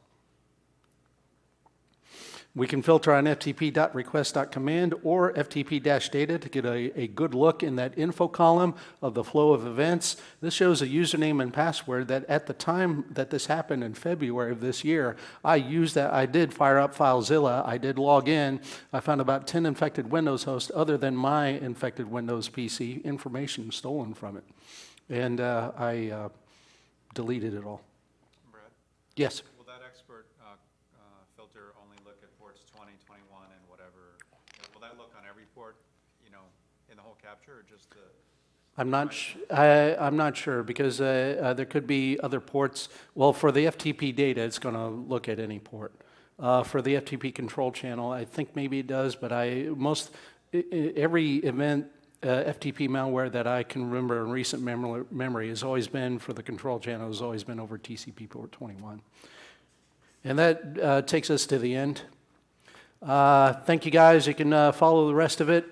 We can filter on ftp.request.command or ftp-data to get a good look in that info column of the flow of events. This shows a username and password that at the time that this happened in February of this year, I used that. I did fire up FileZilla. I did log in. I found about 10 infected Windows hosts other than my infected Windows PC, information stolen from it. And I deleted it all. Brad? Yes? Will that expert filter only look at ports 20, 21, and whatever? Will that look on every port, in the whole capture, or just the... I'm not sure because there could be other ports. Well, for the FTP data, it's going to look at any port. For the FTP control channel, I think maybe it does, but every event FTP malware that I can remember in recent memory has always been for the control channel, has always been over TCP port 21. And that takes us to the end. Thank you guys. You can follow the rest of it